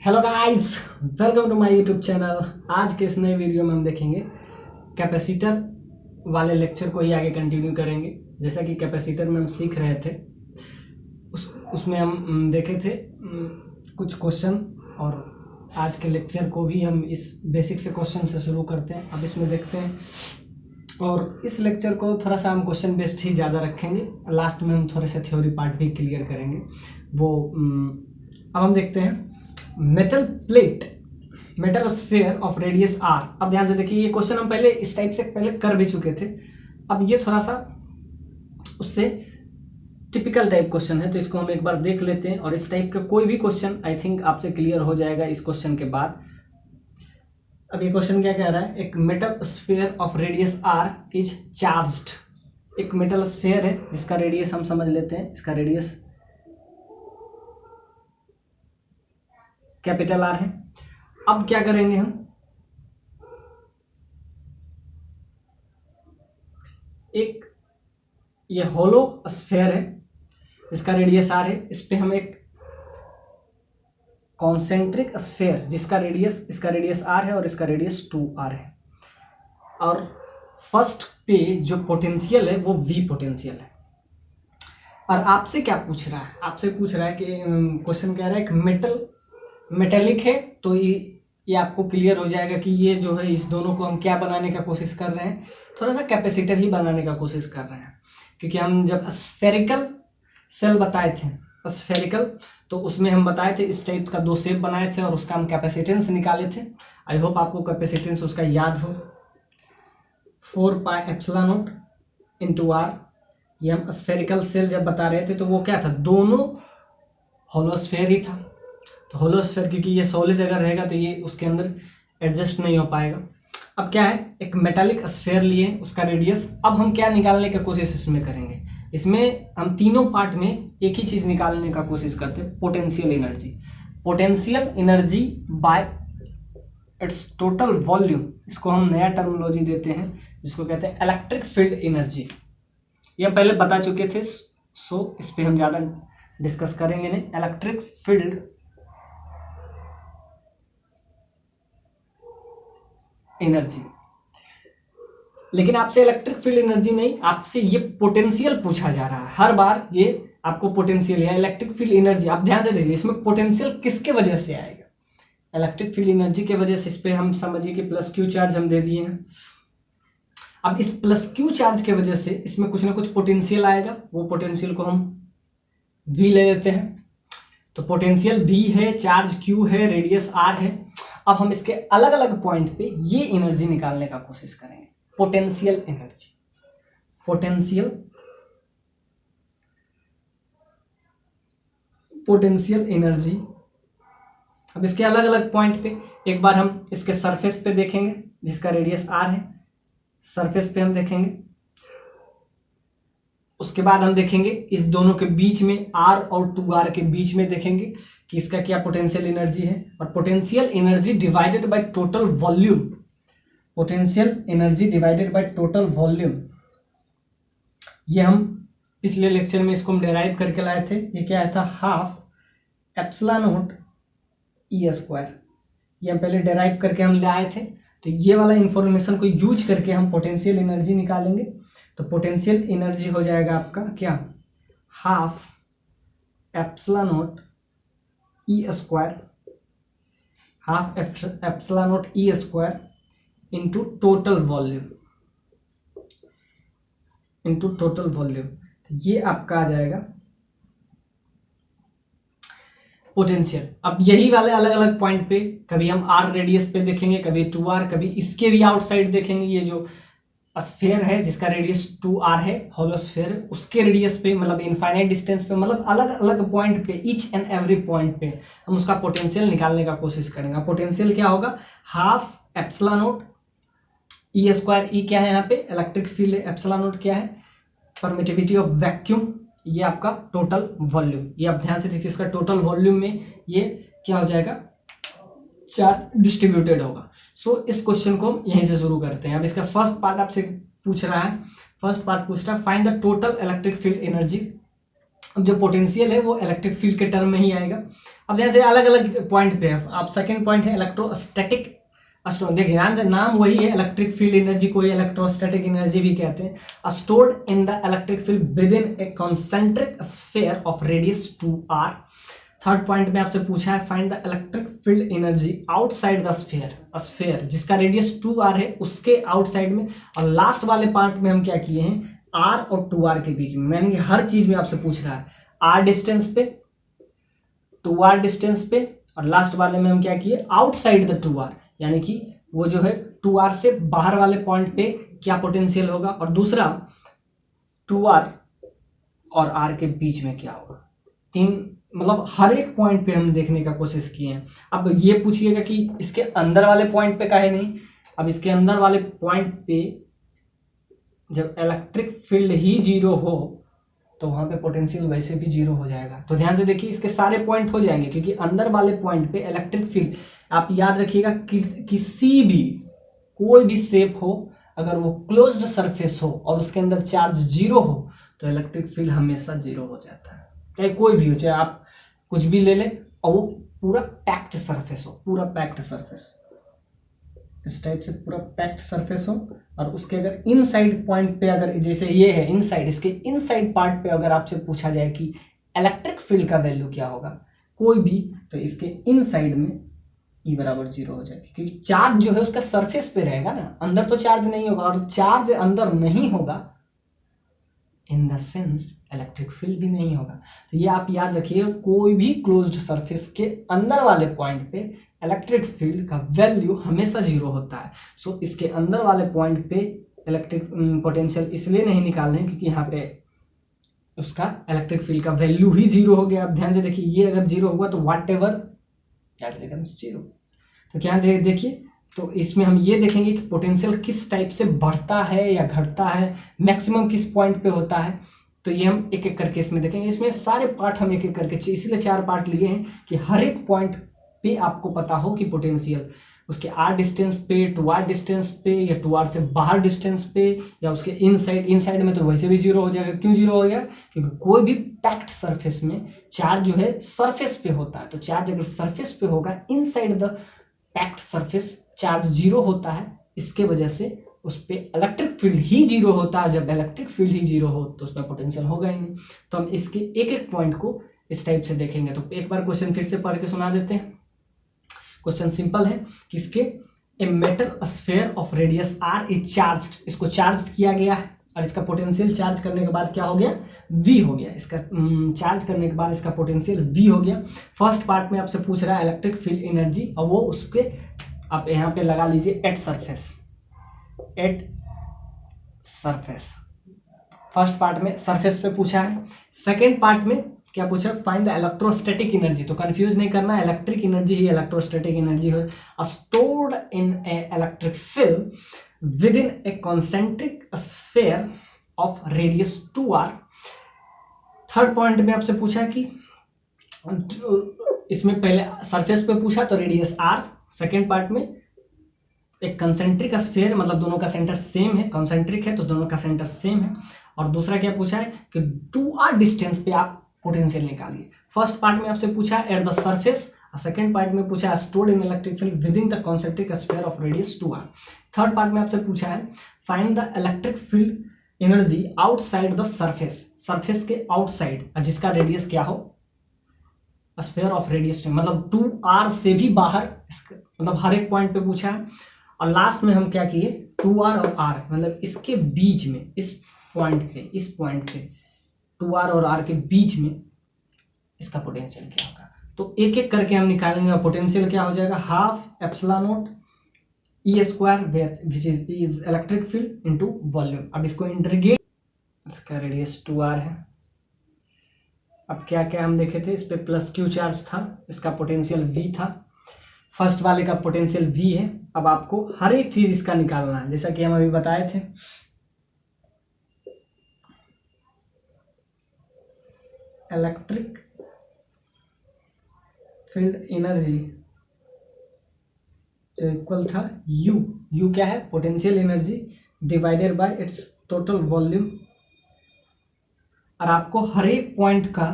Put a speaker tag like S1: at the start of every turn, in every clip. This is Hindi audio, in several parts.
S1: Hello guys, welcome to my YouTube channel. आज के इस नए वीडियो में हम देखेंगे कैपेसिटर वाले लेक्चर को ही आगे कंटिन्यू करेंगे। जैसा कि कैपेसिटर में हम सीख रहे थे उसमें हम देखे थे कुछ क्वेश्चन, और आज के लेक्चर को भी हम इस बेसिक से क्वेश्चन से शुरू करते हैं। अब इसमें देखते हैं, और इस लेक्चर को थोड़ा सा हम क्वेश्चन बेस्ड ही ज़्यादा रखेंगे। लास्ट में हम थोड़े से थ्योरी पार्ट भी क्लियर करेंगे वो। अब हम देखते हैं metal plate, metal sphere of radius R. अब ध्यान से देखिए, ये क्वेश्चन हम पहले इस टाइप से पहले कर भी चुके थे। अब ये थोड़ा सा उससे टिपिकल टाइप क्वेश्चन है, तो इसको हम एक बार देख लेते हैं। और इस टाइप का कोई भी क्वेश्चन आई थिंक आपसे क्लियर हो जाएगा इस क्वेश्चन के बाद। अब ये क्वेश्चन क्या कह रहा है, एक metal sphere of radius R is charged. एक मेटल स्फीयर है जिसका रेडियस हम समझ लेते हैं, इसका रेडियस कैपिटल आर है। अब क्या करेंगे हम, एक ये होलो स्फीयर है जिसका रेडियस आर है, इस पे हम एक कॉन्सेंट्रिक स्फीयर जिसका रेडियस, इसका रेडियस आर है और इसका रेडियस 2r है। और फर्स्ट पे जो पोटेंशियल है वो v पोटेंशियल है। और आपसे क्या पूछ रहा है, आपसे पूछ रहा है कि क्वेश्चन कह रहा है कि मेटेलिक है, तो ये आपको क्लियर हो जाएगा कि ये जो है इस दोनों को हम क्या बनाने का कोशिश कर रहे हैं, थोड़ा सा कैपेसिटर ही बनाने का कोशिश कर रहे हैं। क्योंकि हम जब स्फेरिकल सेल बताए थे, स्फेरिकल, तो उसमें हम बताए थे इस टाइप का दो शेप बनाए थे और उसका हम कैपेसिटेंस निकाले थे। आई होप आपको कैपेसिटेंस उसका याद हो, 4πε0 × r। ये हम स्फेरिकल सेल जब बता रहे थे तो वो क्या था, दोनों होलोस्फेयर ही था। तो होलोस्फेयर, क्योंकि ये सॉलिड अगर रहेगा तो ये उसके अंदर एडजस्ट नहीं हो पाएगा। अब क्या है, एक मेटालिक स्फेयर लिए, उसका रेडियस। अब हम क्या निकालने का कोशिश इसमें करेंगे, इसमें हम तीनों पार्ट में एक ही चीज निकालने का कोशिश करते हैं, potential energy. Potential energy by it's total volume, इसको हम नया टर्मिनोलॉजी देते हैं जिसको कहते हैं इलेक्ट्रिक फील्ड एनर्जी। ये हम पहले बता चुके थे, सो इस पर हम ज्यादा डिस्कस करेंगे नहीं। इलेक्ट्रिक फील्ड एनर्जी, लेकिन आपसे इलेक्ट्रिक फील्ड एनर्जी नहीं, आपसे ये पोटेंशियल पूछा जा रहा है हर बार। ये आपको पोटेंशियल या इलेक्ट्रिक फील्ड एनर्जी, आप ध्यान से देखिए इसमें पोटेंशियल किसके वजह से आएगा, इलेक्ट्रिक फील्ड एनर्जी के वजह से। इस पे हम समझिए कि प्लस क्यू चार्ज हम दे दिए हैं। अब इस प्लस क्यू चार्ज के वजह से इसमें कुछ ना कुछ पोटेंशियल आएगा, वो पोटेंशियल को हम v ले लेते हैं। तो पोटेंशियल v है, चार्ज q है, रेडियस r है। अब हम इसके अलग अलग पॉइंट पे ये एनर्जी निकालने का कोशिश करेंगे, पोटेंशियल एनर्जी। Potential energy. अब इसके अलग अलग पॉइंट पे एक बार हम इसके सरफेस पे देखेंगे जिसका रेडियस r है, सरफेस पे हम देखेंगे। उसके बाद हम देखेंगे इस दोनों के बीच में, r और 2r के बीच में देखेंगे कि इसका क्या पोटेंशियल एनर्जी है। और potential energy divided by total volume, potential energy divided by total volume, ये हम पिछले लेक्चर में इसको हम डेराइव करके लाए थे। ये क्या आया था, half epsilon naught E square. ये हम पहले डेराइव करके हम लाए थे। तो ये वाला इंफॉर्मेशन को यूज करके हम पोटेंशियल एनर्जी निकालेंगे। तो पोटेंशियल एनर्जी हो जाएगा आपका क्या, half epsilon naught E square, half epsilon naught E square into total volume, into total volume. तो ये आपका आ जाएगा पोटेंशियल। अब यही वाले अलग अलग पॉइंट पे, कभी हम r रेडियस पे देखेंगे, कभी 2r, कभी इसके भी आउटसाइड देखेंगे। ये जो स्फीयर है जिसका रेडियस 2r है, होलोस्फीयर, उसके रेडियस पे, मतलब इनफाइनाइट डिस्टेंस पे, मतलब अलग अलग पॉइंट पे, ईच एंड एवरी पॉइंट पे हम उसका पोटेंशियल निकालने का कोशिश करेंगे। पोटेंशियल क्या होगा, half epsilon naught E square. E क्या है यहाँ पे, इलेक्ट्रिक फील्ड है। एप्सिलॉन नॉट क्या है, परमिटिविटी ऑफ वैक्यूम। ये आपका टोटल वॉल्यूम। ये आप ध्यान से देखिए, इसका टोटल वॉल्यूम में ये क्या हो जाएगा, चार्ज डिस्ट्रीब्यूटेड होगा। सो इस क्वेश्चन को हम यहीं से शुरू करते हैं। अब इसका फर्स्ट पार्ट आपसे पूछ रहा है, फर्स्ट पार्ट पूछ रहा है find the total electric field energy अब जो पोटेंशियल है वो इलेक्ट्रिक फील्ड के टर्म में ही आएगा। अब जैसे अलग अलग पॉइंट पे है, आप सेकंड पॉइंट है इलेक्ट्रोस्टैटिक देखिए ध्यान से, नाम वही है, इलेक्ट्रिक फील्ड एनर्जी को इलेक्ट्रोस्टैटिक एनर्जी भी कहते हैं। Stored in the electric field with in A concentric sphere of radius 2r। Third point में आपसे पूछा है find the electric field energy outside the sphere जिसका रेडियस 2r है उसके आउटसाइड में। और लास्ट वाले पार्ट में हम क्या किए हैं, r और 2r के बीच में, यानी कि हर चीज में आपसे पूछ रहा है r डिस्टेंस पे, 2r डिस्टेंस पे, और लास्ट वाले में हम क्या किए, आउटसाइड द 2r, यानी कि वो जो है 2r से बाहर वाले पॉइंट पे क्या पोटेंशियल होगा, और दूसरा 2r और r के बीच में क्या होगा। तीन मतलब हर एक पॉइंट पे हम देखने का कोशिश किए हैं। अब ये पूछिएगा कि इसके अंदर वाले पॉइंट पे काहे नहीं। अब इसके अंदर वाले पॉइंट पे जब इलेक्ट्रिक फील्ड ही जीरो हो तो वहां पे पोटेंशियल वैसे भी जीरो हो जाएगा। तो ध्यान से देखिए, इसके सारे पॉइंट हो जाएंगे क्योंकि अंदर वाले पॉइंट पे इलेक्ट्रिक फील्ड, आप याद रखिएगा किसी भी कोई भी शेप हो, अगर वो क्लोज्ड सरफेस हो और उसके अंदर चार्ज जीरो हो तो इलेक्ट्रिक फील्ड हमेशा जीरो हो जाता है। चाहे कोई भी हो, चाहे आप कुछ भी ले लें और वो पूरा पैक्ड सरफेस हो, पूरा पैक्ड सरफेस, इस टाइप से पूरा पैक्ड सरफेस हो, और उसके अगर इनसाइड पॉइंट पे, अगर जैसे ये है इनसाइड, इसके इनसाइड पार्ट पे अगर आपसे पूछा जाए कि इलेक्ट्रिक फील्ड का वैल्यू क्या होगा कोई भी, तो इसके इनसाइड में E बराबर जीरो हो जाएगी क्योंकि चार्ज जो है उसका सरफेस पे रहेगा ना, अंदर तो चार्ज नहीं होगा, और चार्ज अंदर नहीं होगा in the sense electric field भी नहीं होगा। तो ये आप याद रखिए, कोई भी क्लोज्ड सरफेस के अंदर वाले पॉइंट पे इलेक्ट्रिक फील्ड का वैल्यू हमेशा जीरो होता है। सो इसके अंदर वाले पॉइंट पे इलेक्ट्रिक पोटेंशियल इसलिए नहीं निकाल रहे हैं क्योंकि यहाँ पे उसका इलेक्ट्रिक फील्ड का वैल्यू ही जीरो हो गया। अब ध्यान से देखिए, ये अगर जीरो हुआ तो वाट एवर बिकम्स जीरो। तो क्या देखिए, तो इसमें हम ये देखेंगे कि पोटेंशियल किस टाइप से बढ़ता है या घटता है, मैक्सिमम किस पॉइंट पे होता है। तो ये हम एक एक करके इसमें देखेंगे। इसमें सारे पार्ट हम एक एक करके, इसीलिए 4 पार्ट लिए हैं कि हर एक पॉइंट पे आपको पता हो कि पोटेंशियल उसके r डिस्टेंस पे, 2r डिस्टेंस पे, या 2r से बाहर डिस्टेंस पे, या उसके इनसाइड में तो वैसे भी जीरो हो जाएगा। क्यों जीरो हो गया, क्योंकि कोई भी पैक्ड सरफेस में चार्ज जो है सरफेस पे होता है, तो चार्ज अगर सरफेस पे होगा inside the packed surface charge zero होता है, इसके वजह से उस पर इलेक्ट्रिक फील्ड ही जीरो होता है। जब इलेक्ट्रिक फील्ड ही जीरो हो तो उसमें पोटेंशियल होगा ही नहीं। तो हम इसके एक एक पॉइंट को इस टाइप से देखेंगे। तो एक बार क्वेश्चन फिर से पढ़ के सुना देते हैं। क्वेश्चन सिंपल है कि इसके a metal sphere of radius r is charged, इसको चार्ज किया गया है और इसका पोटेंशियल चार्ज करने के बाद क्या हो गया, v हो गया। इसका चार्ज करने के बाद इसका पोटेंशियल v हो गया। फर्स्ट पार्ट में आपसे पूछ रहा है इलेक्ट्रिक फील्ड एनर्जी, और वो उसके आप यहाँ पे लगा लीजिए at surface, at surface. First part में सरफेस पे पूछा है। सेकेंड पार्ट में क्या पूछा, फाइंड द इलेक्ट्रोस्टैटिक एनर्जी। तो कंफ्यूज नहीं करना, इलेक्ट्रिक एनर्जी ही इलेक्ट्रोस्टैटिक एनर्जी है। Stored in A electric field with in A concentric sphere of radius 2r। Third point में आपसे पूछा कि इसमें पहले सरफेस पे पूछा तो रेडियस r, सेकेंड पार्ट में एक कंसेंट्रिक स्फीयर, मतलब दोनों का सेंटर सेम है, कॉन्सेंट्रिक है तो दोनों का सेंटर सेम है। और दूसरा क्या पूछा है कि 2r डिस्टेंस पे आप पोटेंशियल निकालिए। फर्स्ट पार्ट में आपसे पूछा at the surface, second part में पूछा stored in electric field with in the concentric sphere of radius 2r। Third part में आपसे पूछा है find the electric field energy outside the surface, surface के आउटसाइड जिसका रेडियस क्या हो, स्फीयर ऑफ रेडियस, मतलब 2r से भी बाहर, मतलब हर एक पॉइंट पे पूछा है। और लास्ट में हम क्या किए, 2r और r, मतलब इसके बीच में, इस पॉइंट पे 2r और r के बीच में इसका पोटेंशियल क्या होगा। तो एक एक करके हम निकालेंगे और पोटेंशियल क्या हो जाएगा, half epsilon not E square which is electric field into volume. अब इसको इंटीग्रेट, इसका रेडियस 2r है। अब क्या क्या हम देखे थे, इस पे प्लस q चार्ज था, इसका पोटेंशियल v था, फर्स्ट वाले का पोटेंशियल v है। अब आपको हर एक चीज इसका निकालना है जैसा कि हम अभी बताए थे। इलेक्ट्रिक फील्ड एनर्जी तो इक्वल था u क्या है, potential energy divided by it's total volume और आपको हर एक पॉइंट का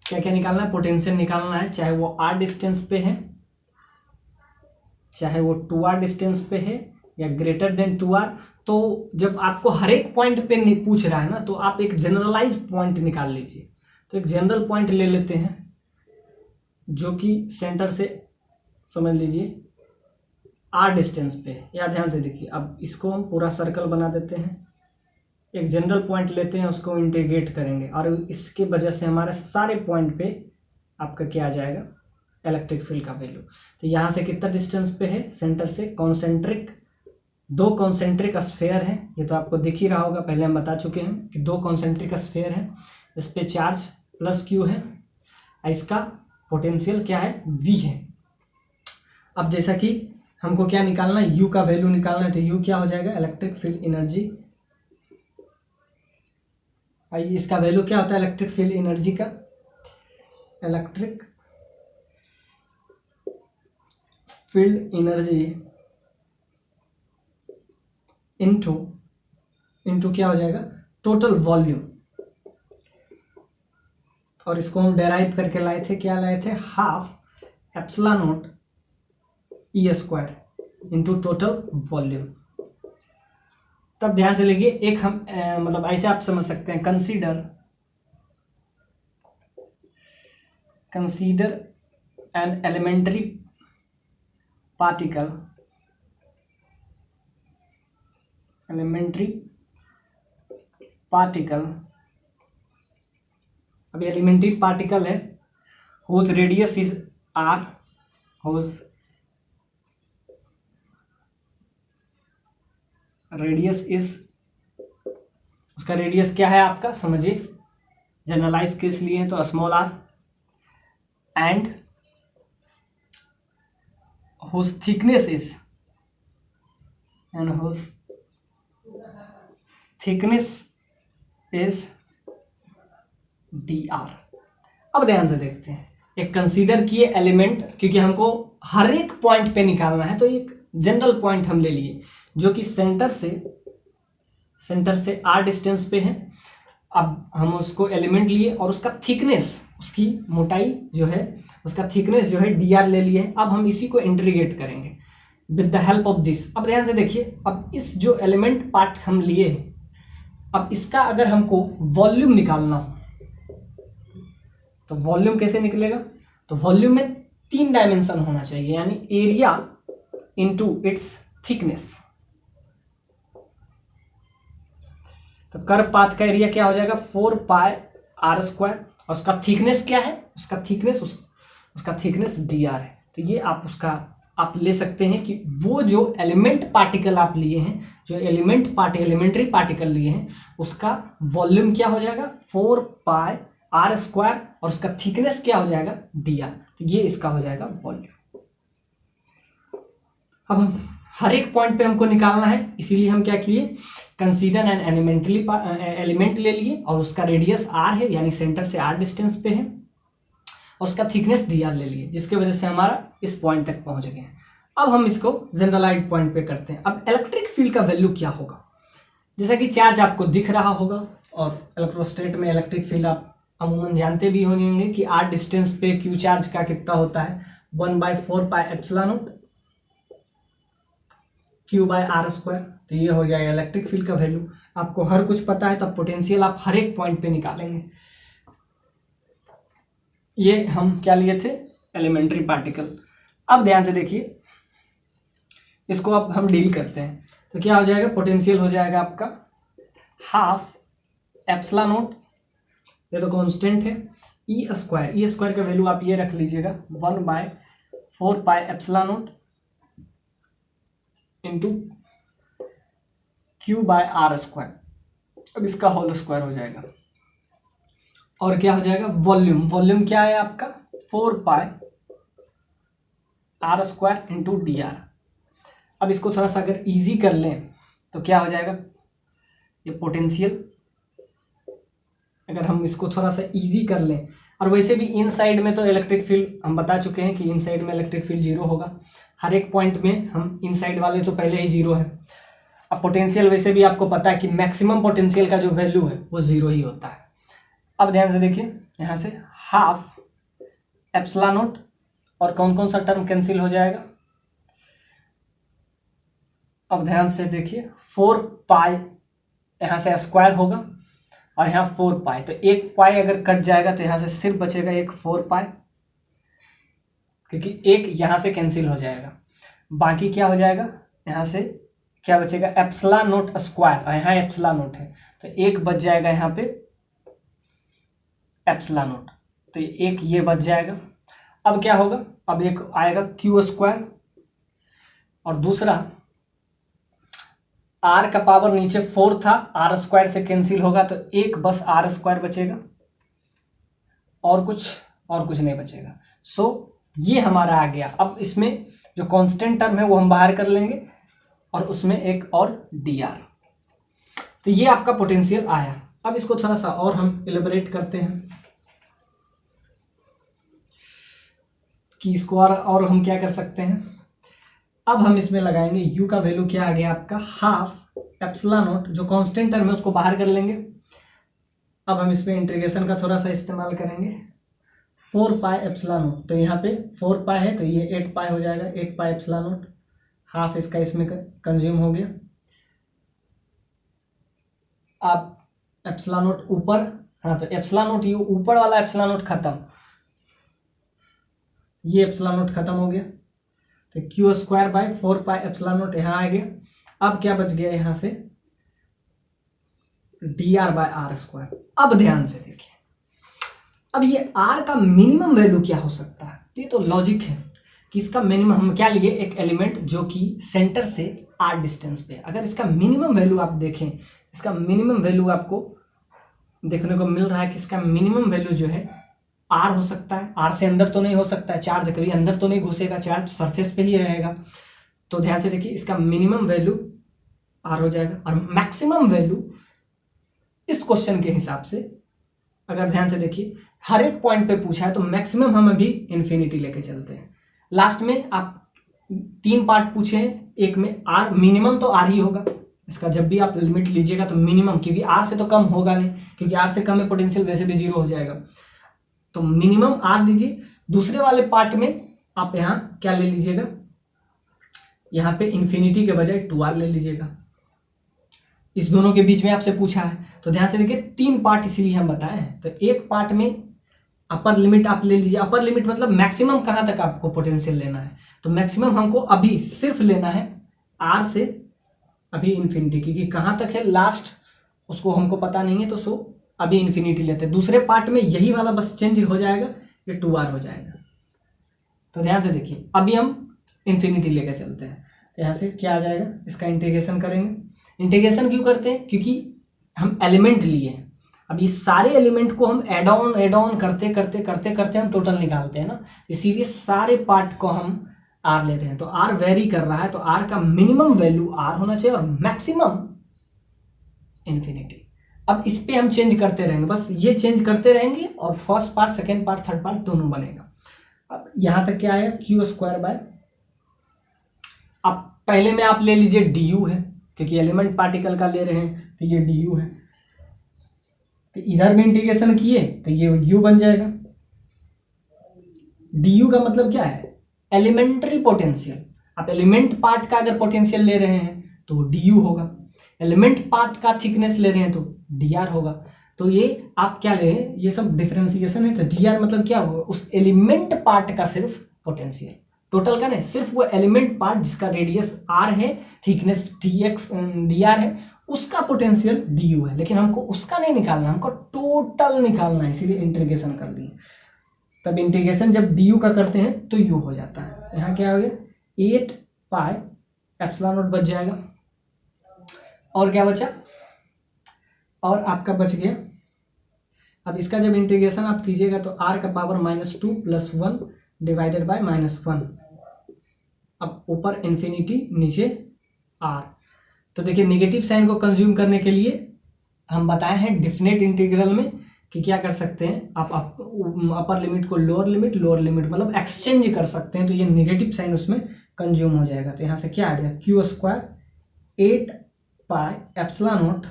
S1: क्या क्या निकालना है, पोटेंशियल निकालना है, चाहे वो r डिस्टेंस पे है, चाहे वो 2r डिस्टेंस पे है या ग्रेटर देन 2r। तो जब आपको हर एक पॉइंट पे पूछ रहा है ना, तो आप एक जनरलाइज पॉइंट निकाल लीजिए। तो एक जनरल पॉइंट ले लेते हैं जो कि सेंटर से समझ लीजिए r डिस्टेंस पे है, या ध्यान से देखिए। अब इसको हम पूरा सर्कल बना देते हैं, एक जनरल पॉइंट लेते हैं, उसको इंटीग्रेट करेंगे और इसके वजह से हमारे सारे पॉइंट पे आपका क्या आ जाएगा, इलेक्ट्रिक फील्ड का वैल्यू। तो यहाँ से कितना डिस्टेंस पे है, सेंटर से कॉन्सेंट्रिक, 2 कॉन्सेंट्रिक स्फीयर है, ये तो आपको दिख ही रहा होगा, पहले हम बता चुके हैं कि 2 कॉन्सेंट्रिक स्फीयर है, इस पे चार्ज प्लस q है, इसका पोटेंशियल क्या है, v है। अब जैसा कि हमको क्या निकालना है, u का वैल्यू निकालना है, तो u क्या हो जाएगा, इलेक्ट्रिक फील्ड एनर्जी। इसका वैल्यू क्या होता है इलेक्ट्रिक फील्ड एनर्जी का, इलेक्ट्रिक फील्ड एनर्जी इनटू क्या हो जाएगा, टोटल वॉल्यूम। और इसको हम डेराइव करके लाए थे, क्या लाए थे, half epsilon naught E square into total volume. तब ध्यान से लिखिए, एक हम मतलब ऐसे आप समझ सकते हैं, कंसीडर एन एलिमेंट्री पार्टिकल, अब एलिमेंट्री पार्टिकल है whose radius is r, whose radius is, उसका रेडियस क्या है आपका, समझिए, जनरलाइज किस लिए है तो small r, and whose thickness is, dr। अब ध्यान से देखते हैं, एक कंसीडर किए एलिमेंट, क्योंकि हमको हर एक पॉइंट पे निकालना है, तो एक जनरल पॉइंट हम ले लिए जो कि सेंटर से r डिस्टेंस पे है। अब हम उसको एलिमेंट लिए और उसका थिकनेस, उसकी मोटाई जो है, उसका थिकनेस जो है dr ले लिए। अब हम इसी को इंटीग्रेट करेंगे with the help of this. अब ध्यान से देखिए, अब इस जो एलिमेंट पार्ट हम लिए हैं, अब इसका अगर हमको वॉल्यूम निकालना हो तो वॉल्यूम कैसे निकलेगा, तो वॉल्यूम में 3 डायमेंशन होना चाहिए, यानी एरिया इनटू इट्स थिकनेस। तो कर्व पाथ का एरिया क्या हो जाएगा, 4 पाई r स्क्वायर, और उसका थिकनेस क्या है, उसका थिकनेस dr है। तो ये आप ले सकते हैं कि वो जो एलिमेंट पार्टिकल आप लिए हैं, जो एलिमेंट्री पार्टिकल लिए हैं, उसका वॉल्यूम क्या हो जाएगा, 4 पाई r स्क्वायर, और उसका थिकनेस क्या हो जाएगा, dr। तो ये इसका हो जाएगा वॉल्यूम। अब हम हर एक पॉइंट पे हमको निकालना है, इसीलिए हम क्या किए, कंसीडर एन एलिमेंट ले लिए, और उसका रेडियस r है, यानी सेंटर से r डिस्टेंस पे है, और उसका थिकनेस dr ले लिए, जिसके वजह से हमारा इस पॉइंट तक पहुंच गए हैं। अब हम इसको जनरलाइज्ड पॉइंट पे करते हैं। अब इलेक्ट्रिक फील्ड का वैल्यू क्या होगा, जैसा कि चार्ज आपको दिख रहा होगा, और इलेक्ट्रोस्टैट में इलेक्ट्रिक फील्ड आप अमूमन जानते भी होंगे कि r डिस्टेंस पे q चार्ज का कितना होता है, 1/4 pi epsilon naught q by r square. तो ये हो जाएगा इलेक्ट्रिक फील्ड का वैल्यू। आपको हर कुछ पता है, तब पोटेंशियल आप हर एक पॉइंट पे निकालेंगे। ये हम क्या लिए थे, एलिमेंट्री पार्टिकल। अब ध्यान से देखिए, इसको अब हम डील करते हैं, तो क्या हो जाएगा, पोटेंशियल हो जाएगा आपका हाफ एप्सिलॉन नॉट, ये तो कांस्टेंट है, ई स्क्वायर का वैल्यू आप ये रख लीजिएगा, 1/4 pi epsilon naught into q by r square. अब इसका होल स्क्वायर हो जाएगा, और क्या हो जाएगा, वॉल्यूम क्या है आपका, 4 पाई r स्क्वायर इंटू dr। अब इसको थोड़ा सा अगर इजी कर लें तो क्या हो जाएगा, ये पोटेंशियल, अगर हम इसको थोड़ा सा इजी कर लें, और वैसे भी इन साइड में तो इलेक्ट्रिक फील्ड हम बता चुके हैं कि इन साइड में इलेक्ट्रिक फील्ड 0 होगा, हर एक पॉइंट में हम इन साइड वाले तो पहले ही 0 है। अब पोटेंशियल वैसे भी आपको पता है कि मैक्सिमम पोटेंशियल का जो वैल्यू है वो 0 ही होता है। अब ध्यान से देखिए, यहाँ से हाफ एप्सिलॉन नॉट और कौन कौन सा टर्म कैंसिल हो जाएगा। अब ध्यान से देखिए 4 पाई यहाँ से स्क्वायर होगा और यहाँ 4 पाई, तो एक पाई अगर कट जाएगा तो यहाँ से सिर्फ बचेगा एक 4 पाई, क्योंकि एक यहाँ से कैंसिल हो जाएगा। बाकी क्या हो जाएगा, यहाँ से क्या बचेगा, एप्सिलॉन नॉट स्क्वायर, और यहाँ एप्सिलॉन नॉट है तो एक बच जाएगा यहाँ पे एप्सिलॉन नॉट, तो एक ये बच जाएगा। अब क्या होगा, अब एक आएगा क्यू स्क्वायर और दूसरा आर का पावर नीचे 4 था, आर स्क्वायर से कैंसिल होगा तो एक बस आर स्क्वायर बचेगा और कुछ नहीं बचेगा। सो ये हमारा आ गया। अब इसमें जो कांस्टेंट टर्म है वो हम बाहर कर लेंगे और उसमें एक और डी आर, तो ये आपका पोटेंशियल आया। अब इसको थोड़ा सा और हम एलिबरेट करते हैं कि इसको और हम क्या कर सकते हैं। अब हम इसमें लगाएंगे u का वैल्यू क्या आ गया आपका, हाफ एप्सिलॉन नॉट, जो कांस्टेंट टर्म है उसको बाहर कर लेंगे। अब हम इसमें इंटीग्रेशन का थोड़ा सा इस्तेमाल करेंगे, 4 पाई एप्सिलॉन नॉट, तो यहाँ पे 4 पाई है तो ये 8 पाई हो जाएगा, 8 पाई एप्सिलॉन नॉट, हाफ इसका इसमें कंज्यूम हो गया। आप एप्सिलॉन नॉट ऊपर, हाँ तो एप्सिलॉन नॉट, ये ऊपर वाला एप्सिलॉन नॉट खत्म, ये एप्सिलॉन नॉट खत्म हो गया, तो Q square by 4 pi epsilon naught यहाँ आ गया। अब क्या बच गया यहाँ से, D R by R square. अब ध्यान से देखिए, अब ये आर का मिनिमम वैल्यू क्या हो सकता है, ये तो लॉजिक है कि इसका मिनिमम हम क्या लिए, एक एलिमेंट जो कि सेंटर से आर डिस्टेंस पे, अगर इसका मिनिमम वैल्यू आप देखें, इसका मिनिमम वैल्यू आपको देखने को मिल रहा है कि इसका मिनिमम वैल्यू जो है आर हो सकता है। आर से अंदर तो नहीं हो सकता है, चार्ज कभी अंदर तो नहीं घुसेगा, चार्ज सरफेस पे ही रहेगा। तो ध्यान से देखिए, इसका मिनिमम वैल्यू आर हो जाएगा और मैक्सिमम वैल्यू इस क्वेश्चन के हिसाब से, अगर ध्यान से देखिए हर एक पॉइंट पे पूछा है तो मैक्सिमम हम अभी इन्फिनिटी लेके चलते हैं। लास्ट में आप 3 पार्ट पूछे हैं, एक में आर मिनिमम तो आर ही होगा, इसका जब भी आप लिमिट लीजिएगा तो मिनिमम, क्योंकि आर से तो कम होगा नहीं, क्योंकि आर से कम है पोटेंशियल वैसे भी 0 हो जाएगा, तो मिनिमम आर लीजिए। दूसरे वाले पार्ट में आप यहाँ क्या ले लीजिएगा, यहाँ पे इन्फिनिटी के बजाय 2r ले लीजिएगा। इस दोनों के बीच में आपसे पूछा है तो ध्यान से देखिए 3 पार्ट इसीलिए हम बताए हैं। तो एक पार्ट में अपर लिमिट आप ले लीजिए, अपर लिमिट मतलब मैक्सिमम कहाँ तक आपको पोटेंशियल लेना है, तो मैक्सिमम हमको अभी सिर्फ लेना है आर से अभी इन्फिनिटी, क्योंकि कहाँ तक है लास्ट उसको हमको पता नहीं है, तो सो अभी इन्फिनिटी लेते हैं। दूसरे पार्ट में यही वाला बस चेंज हो जाएगा, ये 2r हो जाएगा। तो ध्यान से देखिए अभी हम इन्फिनिटी लेकर चलते हैं, तो यहाँ से क्या आ जाएगा, इसका इंटीग्रेशन करेंगे। इंटीग्रेशन क्यों करते हैं, क्योंकि हम एलिमेंट लिए हैं, अब इस सारे एलिमेंट को हम एड ऑन करते करते हम टोटल निकालते हैं ना, इसीलिए सारे पार्ट को हम आर ले रहे हैं। तो आर वेरी कर रहा है, तो आर का मिनिमम वैल्यू आर होना चाहिए और मैक्सिमम इन्फिनिटी। अब इस पे हम चेंज करते रहेंगे, बस ये चेंज करते रहेंगे और first part, second part, third part दोनों बनेगा। अब यहां तक क्या आएगा, क्यू स्क्वायर बाय, अब पहले में आप ले लीजिए डी यू है, क्योंकि एलिमेंट पार्टिकल का ले रहे हैं तो ये डी यू है, तो इधर में इंटीग्रेशन किए तो ये u बन जाएगा। du का मतलब क्या है, एलिमेंट्री पोटेंशियल। आप एलिमेंट पार्ट का अगर पोटेंशियल ले रहे हैं तो du होगा, एलिमेंट पार्ट का थिकनेस ले रहे हैं तो dr होगा। तो ये आप क्या ले रहे हैं, ये सब डिफरेंशिएशन है, तो dr मतलब क्या होगा, उस एलिमेंट पार्ट का सिर्फ पोटेंशियल, टोटल का नहीं, सिर्फ वो एलिमेंट पार्ट जिसका रेडियस r है, थिकनेस dr है, उसका पोटेंशियल du है। लेकिन हमको उसका नहीं निकालना, हमको टोटल निकालना है, इसीलिए इंटीग्रेशन कर लिए। तब इंटीग्रेशन जब du का करते हैं तो u हो जाता है। यहाँ क्या हो गया, 8 पाई एप्सिलॉन नॉट बच जाएगा, और क्या बचा, और आपका बच गया। अब इसका जब इंटीग्रेशन आप कीजिएगा तो r का पावर -2 + 1 डिवाइडेड बाय -1, अब ऊपर इन्फिनिटी नीचे r। तो देखिए नेगेटिव साइन को कंज्यूम करने के लिए हम बताए हैं डेफिनेट इंटीग्रल में कि क्या कर सकते हैं, आप अपर लिमिट को लोअर लिमिट मतलब एक्सचेंज कर सकते हैं, तो ये नेगेटिव साइन उसमें कंज्यूम हो जाएगा। तो यहाँ से क्या आ गया, Q square 8 pi epsilon not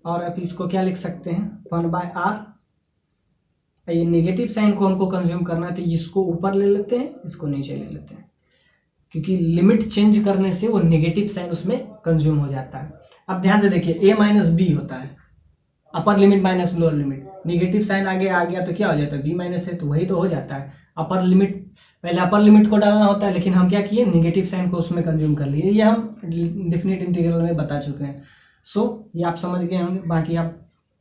S1: और अब इसको क्या लिख सकते हैं 1/r। ये नेगेटिव साइन को हमको कंज्यूम करना है तो इसको ऊपर ले लेते हैं, इसको नीचे ले लेते हैं, क्योंकि लिमिट चेंज करने से वो नेगेटिव साइन उसमें कंज्यूम हो जाता है। अब ध्यान से देखिए a माइनस बी होता है, upper limit minus lower limit, negative sign आगे आ गया तो क्या हो जाता है b माइनस है, तो वही तो हो जाता है। अपर लिमिट, पहले अपर लिमिट को डालना होता है, लेकिन हम क्या किए नेगेटिव साइन को उसमें कंज्यूम कर लिए। ये हम डेफिनेट इंटीग्रल में बता चुके हैं। सो ये आप समझ गए होंगे। बाकी आप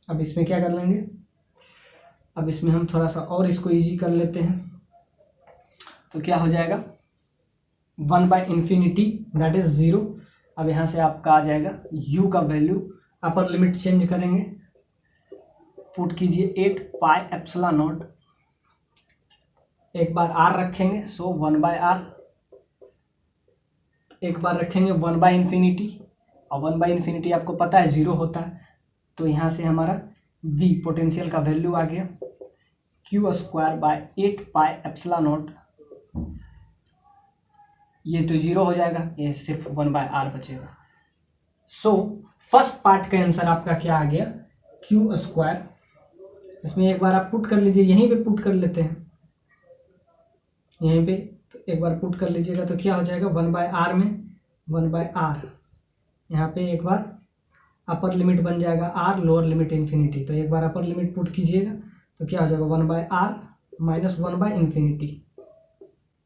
S1: अब इसमें क्या कर लेंगे, अब इसमें हम थोड़ा सा और इसको इजी कर लेते हैं। तो क्या हो जाएगा 1/∞ दैट इज 0। अब यहाँ से आपका आ जाएगा u का वैल्यू, अपर लिमिट चेंज करेंगे, पुट कीजिए 8πε0, एक बार r रखेंगे सो 1/r, एक बार रखेंगे 1/∞, और 1/∞ आपको पता है 0 होता है, तो यहाँ से हमारा v पोटेंशियल का वैल्यू आ गया q²/8πε0, ये तो 0 हो जाएगा, ये सिर्फ 1/r बचेगा। सो फर्स्ट पार्ट का आंसर आपका क्या आ गया q²। इसमें एक बार आप पुट कर लीजिए, यहीं पे पुट कर लेते हैं, यहीं पे तो एक बार पुट कर लीजिएगा तो क्या हो जाएगा 1/r में 1/r, यहाँ पे एक बार अपर लिमिट बन जाएगा r, लोअर लिमिट ∞, तो एक बार अपर लिमिट पुट कीजिएगा तो क्या हो जाएगा 1/r माइनस 1/∞,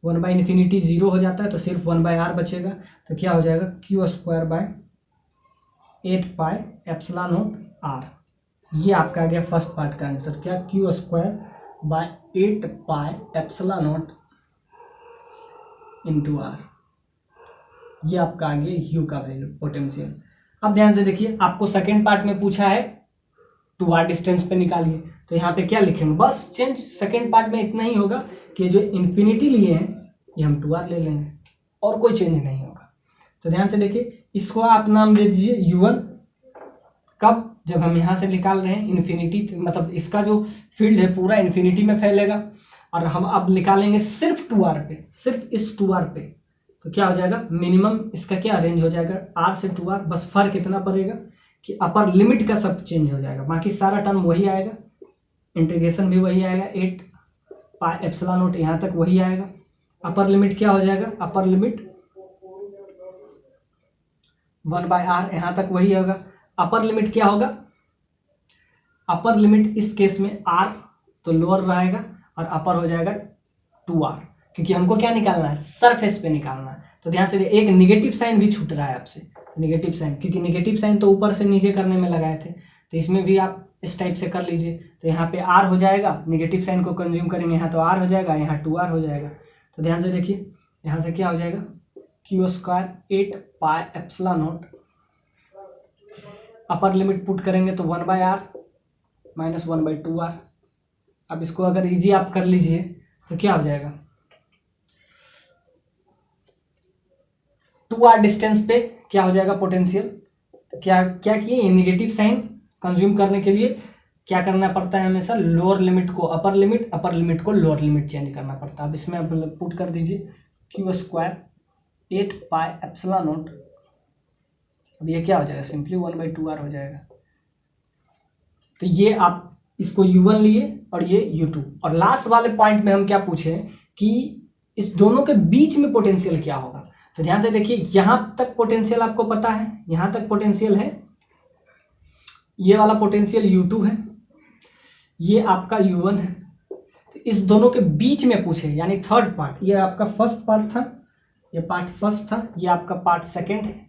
S1: 1/∞ 0 हो जाता है तो सिर्फ 1/r बचेगा, तो क्या हो जाएगा q²/8πε0r। ये आपका आ गया फर्स्ट पार्ट का आंसर, क्या q²/8πε0 इंटू r। ये आपका आ गया u का वैल्यू पोटेंशियल। अब ध्यान से देखिए, आपको सेकेंड पार्ट में पूछा है 2r डिस्टेंस पे निकालिए, तो यहाँ पे क्या लिखेंगे, बस चेंज सेकेंड पार्ट में इतना ही होगा कि जो इन्फिनिटी लिए हैं ये हम 2r ले लेंगे और कोई चेंज नहीं होगा। तो ध्यान से देखिए, इसको आप नाम दे दीजिए u1। कब, जब हम यहाँ से निकाल रहे हैं इन्फिनिटी, मतलब इसका जो फील्ड है पूरा इन्फिनिटी में फैलेगा, और हम अब निकालेंगे सिर्फ 2r पे, सिर्फ इस 2r पे, तो क्या हो जाएगा मिनिमम इसका क्या रेंज हो जाएगा r से 2r। बस फर्क इतना पड़ेगा कि अपर लिमिट का सब चेंज हो जाएगा, बाकी सारा टर्म वही आएगा, इंटीग्रेशन भी वही आएगा, 8πε0 यहाँ तक वही आएगा। अपर लिमिट क्या हो जाएगा, अपर लिमिट 1/r यहाँ तक वही होगा। अपर लिमिट क्या होगा, अपर लिमिट इस केस में r तो लोअर रहेगा और अपर हो जाएगा 2r, क्योंकि हमको क्या निकालना है, सरफेस पे निकालना है। तो ध्यान से एक निगेटिव साइन भी छूट रहा है आपसे, निगेटिव साइन, क्योंकि निगेटिव साइन तो ऊपर से नीचे करने में लगाए थे, तो इसमें भी आप इस टाइप से कर लीजिए। तो यहाँ पे r हो जाएगा, निगेटिव साइन को कंज्यूम करेंगे यहाँ तो r हो जाएगा, यहाँ 2r हो जाएगा। तो ध्यान से देखिए, यहाँ से क्या हो जाएगा q²8πε0, अपर लिमिट पुट करेंगे तो 1/r माइनस 1/2r। अब इसको अगर इजी आप कर लीजिए तो क्या हो जाएगा, 2r डिस्टेंस पे क्या हो जाएगा पोटेंशियल। तो क्या क्या किए, नेगेटिव साइन कंज्यूम करने के लिए क्या करना पड़ता है, हमेशा लोअर लिमिट को अपर लिमिट, अपर लिमिट को लोअर लिमिट चेंज करना पड़ता है। अब इसमें आप पुट कर दीजिए q²8πε0, अब ये क्या हो जाएगा, सिंपली 1/2r हो जाएगा। तो ये आप इसको u1 लिए और ये u2, और लास्ट वाले पॉइंट में हम क्या पूछे कि इस दोनों के बीच में पोटेंशियल क्या होगा। तो ध्यान से देखिए, यहां तक पोटेंशियल आपको पता है, यहां तक पोटेंशियल है, ये वाला पोटेंशियल u2 है, ये आपका u1 है। तो इस दोनों के बीच में पूछे, यानी थर्ड पार्ट, ये आपका फर्स्ट पार्ट था, ये पार्ट फर्स्ट था, ये आपका पार्ट सेकंड है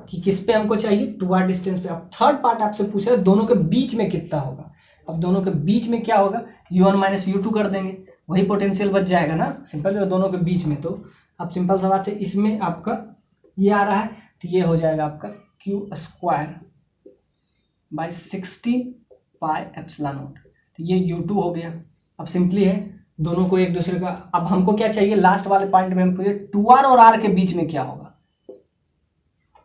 S1: कि किस पे हमको चाहिए 2r डिस्टेंस पे। अब थर्ड पार्ट आपसे पूछ रहे दोनों के बीच में कितना होगा। अब दोनों के बीच में क्या होगा, u1 माइनस u2 कर देंगे, वही पोटेंशियल बच जाएगा ना, सिंपल। दोनों के बीच में तो अब सिंपल सा बात है, इसमें आपका ये आ रहा है तो ये हो जाएगा आपका q²/16πε0, तो ये u2 हो गया। अब सिंपली है, दोनों को एक दूसरे का, अब हमको क्या चाहिए लास्ट वाले पॉइंट में हम पूछे 2r और r के बीच में क्या होगा,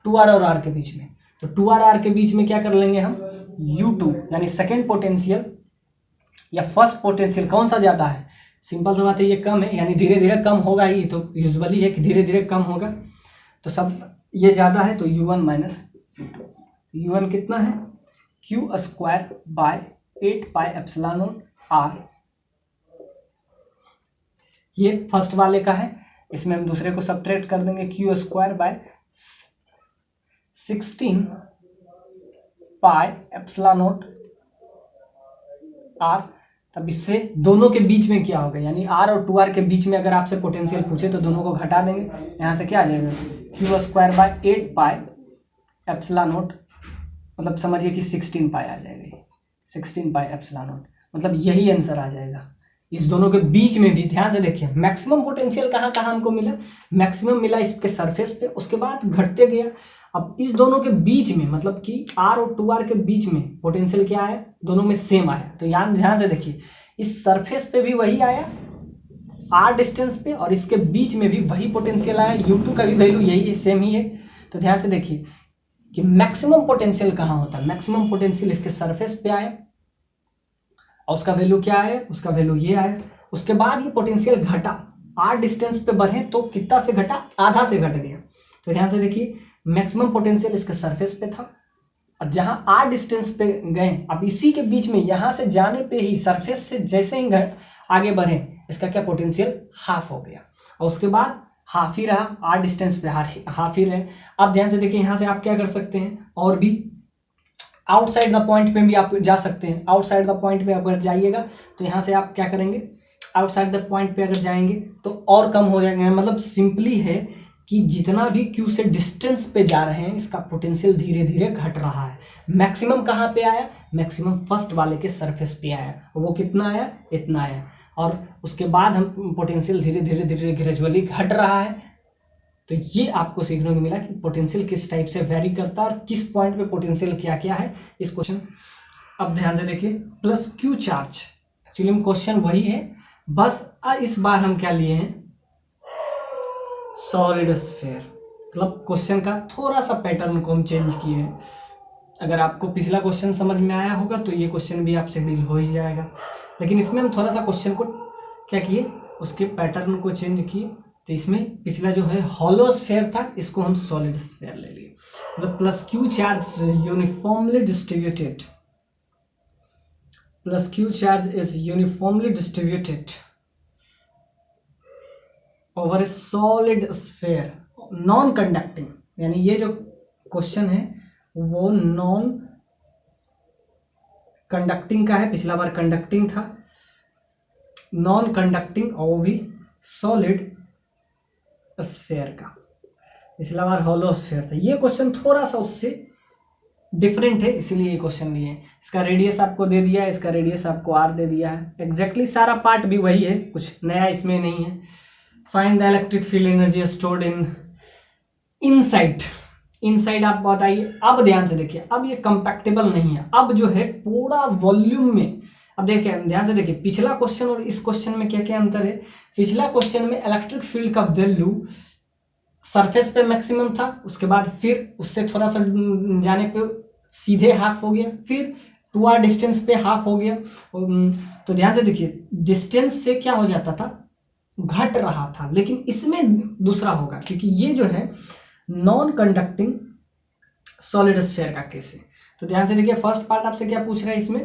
S1: 2r और r के बीच में। तो 2r r के बीच में क्या कर लेंगे हम, u2 यानी सेकेंड पोटेंशियल या फर्स्ट पोटेंशियल कौन सा ज्यादा है, सिंपल सा बात है, ये कम है, यानी धीरे धीरे कम होगा ही, तो यूजुअली है कि धीरे धीरे कम होगा, तो सब ये ज्यादा है, तो u1 माइनस u2। u1 कितना है, Q square by 8 pi epsilon naught R. ये फर्स्ट वाले का है, इसमें हम दूसरे को सब्ट्रैक्ट कर देंगे, Q square by 16 pi epsilon naught R. तब इससे दोनों के बीच में क्या होगा, यानी आर और 2r के बीच में अगर आपसे पोटेंशियल पूछे तो दोनों को घटा देंगे, यहाँ से क्या आ जाएगा, Q square by 8 pi epsilon not, मतलब समझिए कि 16 पाई आ जाएगा, 16 पाई एप्सिलॉन नॉट, मतलब यही आंसर आ जाएगा। इस दोनों के बीच में भी ध्यान से देखिए, मैक्सिमम पोटेंशियल कहाँ कहाँ हमको मिला, मैक्सिमम मिला इसके सरफेस पे, उसके बाद घटते गया। अब इस दोनों के बीच में, मतलब कि r और 2r के बीच में पोटेंशियल क्या आया, दोनों में सेम आया। तो ध्यान से देखिए, इस सरफेस पे भी वही आया r डिस्टेंस पे, और इसके बीच में भी वही पोटेंशियल आया, u2 का भी वैल्यू यही है, सेम ही है। तो ध्यान से देखिए कि मैक्सिमम पोटेंशियल कहाँ होता है, मैक्सिमम पोटेंशियल इसके सरफेस पे आया और उसका वैल्यू क्या है, उसका वैल्यू ये आया। उसके बाद ये पोटेंशियल घटा, r डिस्टेंस पे बढ़े तो कितना से घटा, आधा से घट गया। तो ध्यान से देखिए, मैक्सिमम पोटेंशियल इसके सरफेस पे था, और जहां r डिस्टेंस पे गए, अब इसी के बीच में यहां से जाने पे ही सरफेस से जैसे ही आगे बढ़े, इसका क्या पोटेंशियल हाफ हो गया, और उसके बाद हाफ ही रहा, r डिस्टेंस पे हाफ ही रहे। अब ध्यान से देखिए, यहाँ से आप क्या कर सकते हैं, और भी आउटसाइड द पॉइंट पे भी आप जा सकते हैं। आउटसाइड द पॉइंट पे अगर जाइएगा तो यहाँ से आप क्या करेंगे, आउटसाइड द पॉइंट पे अगर जाएंगे तो और कम हो जाएंगे, मतलब सिंपली है कि जितना भी क्यू से डिस्टेंस पे जा रहे हैं, इसका पोटेंशियल धीरे धीरे घट रहा है। मैक्सिमम कहाँ पे आया, मैक्सिमम फर्स्ट वाले के सरफेस पे आया, वो कितना आया, इतना आया, और उसके बाद हम पोटेंशियल धीरे धीरे धीरे ग्रेजुअली घट रहा है। तो ये आपको सीखने को मिला कि पोटेंशियल किस टाइप से वेरी करता है और किस पॉइंट पे पोटेंशियल क्या क्या है इस क्वेश्चन। अब ध्यान से देखिए, प्लस क्यू चार्ज, एक्चुअली में क्वेश्चन वही है, बस इस बार हम क्या लिए हैं, सॉलिड स्फीयर, मतलब क्वेश्चन का थोड़ा सा पैटर्न को हम चेंज किए हैं। अगर आपको पिछला क्वेश्चन समझ में आया होगा तो ये क्वेश्चन भी आपसे डील हो ही जाएगा, लेकिन इसमें हम थोड़ा सा क्वेश्चन को क्या किए, उसके पैटर्न को चेंज किए। तो इसमें पिछला जो है हॉलो स्फीयर था, इसको हम सॉलिड स्फीयर ले लिए। मतलब plus Q charge uniformly distributed, plus Q charge is uniformly distributed over A solid sphere non conducting, यानी ये जो क्वेश्चन है वो नॉन कंडक्टिंग का है, पिछला बार कंडक्टिंग था, नॉन कंडक्टिंग और वो भी सॉलिड स्फीयर का, पिछला बार हॉलो स्फीयर था। ये क्वेश्चन थोड़ा सा उससे डिफरेंट है, इसीलिए ये क्वेश्चन लिए हैं। इसका रेडियस आपको दे दिया है, इसका रेडियस आपको r दे दिया है, एग्जैक्टली सारा पार्ट भी वही है, कुछ नया इसमें नहीं है। Find the electric field energy stored in inside, inside आप बताइए। अब ध्यान से देखिए, अब ये कंपैक्टेबल नहीं है, अब जो है पूरा वॉल्यूम में। अब देखिए, ध्यान से देखिए, पिछला क्वेश्चन और इस क्वेश्चन में क्या क्या अंतर है। पिछला क्वेश्चन में इलेक्ट्रिक फील्ड का वैल्यू सरफेस पे मैक्सिमम था, उसके बाद फिर उससे थोड़ा सा जाने पे सीधे हाफ हो गया, फिर 2r डिस्टेंस पे हाफ हो गया। तो ध्यान से देखिए, डिस्टेंस से क्या हो जाता था, घट रहा था, लेकिन इसमें दूसरा होगा, क्योंकि ये जो है नॉन कंडक्टिंग सॉलिड स्फीयर का केस है। तो ध्यान से देखिए, फर्स्ट पार्ट आपसे क्या पूछ रहा है, इसमें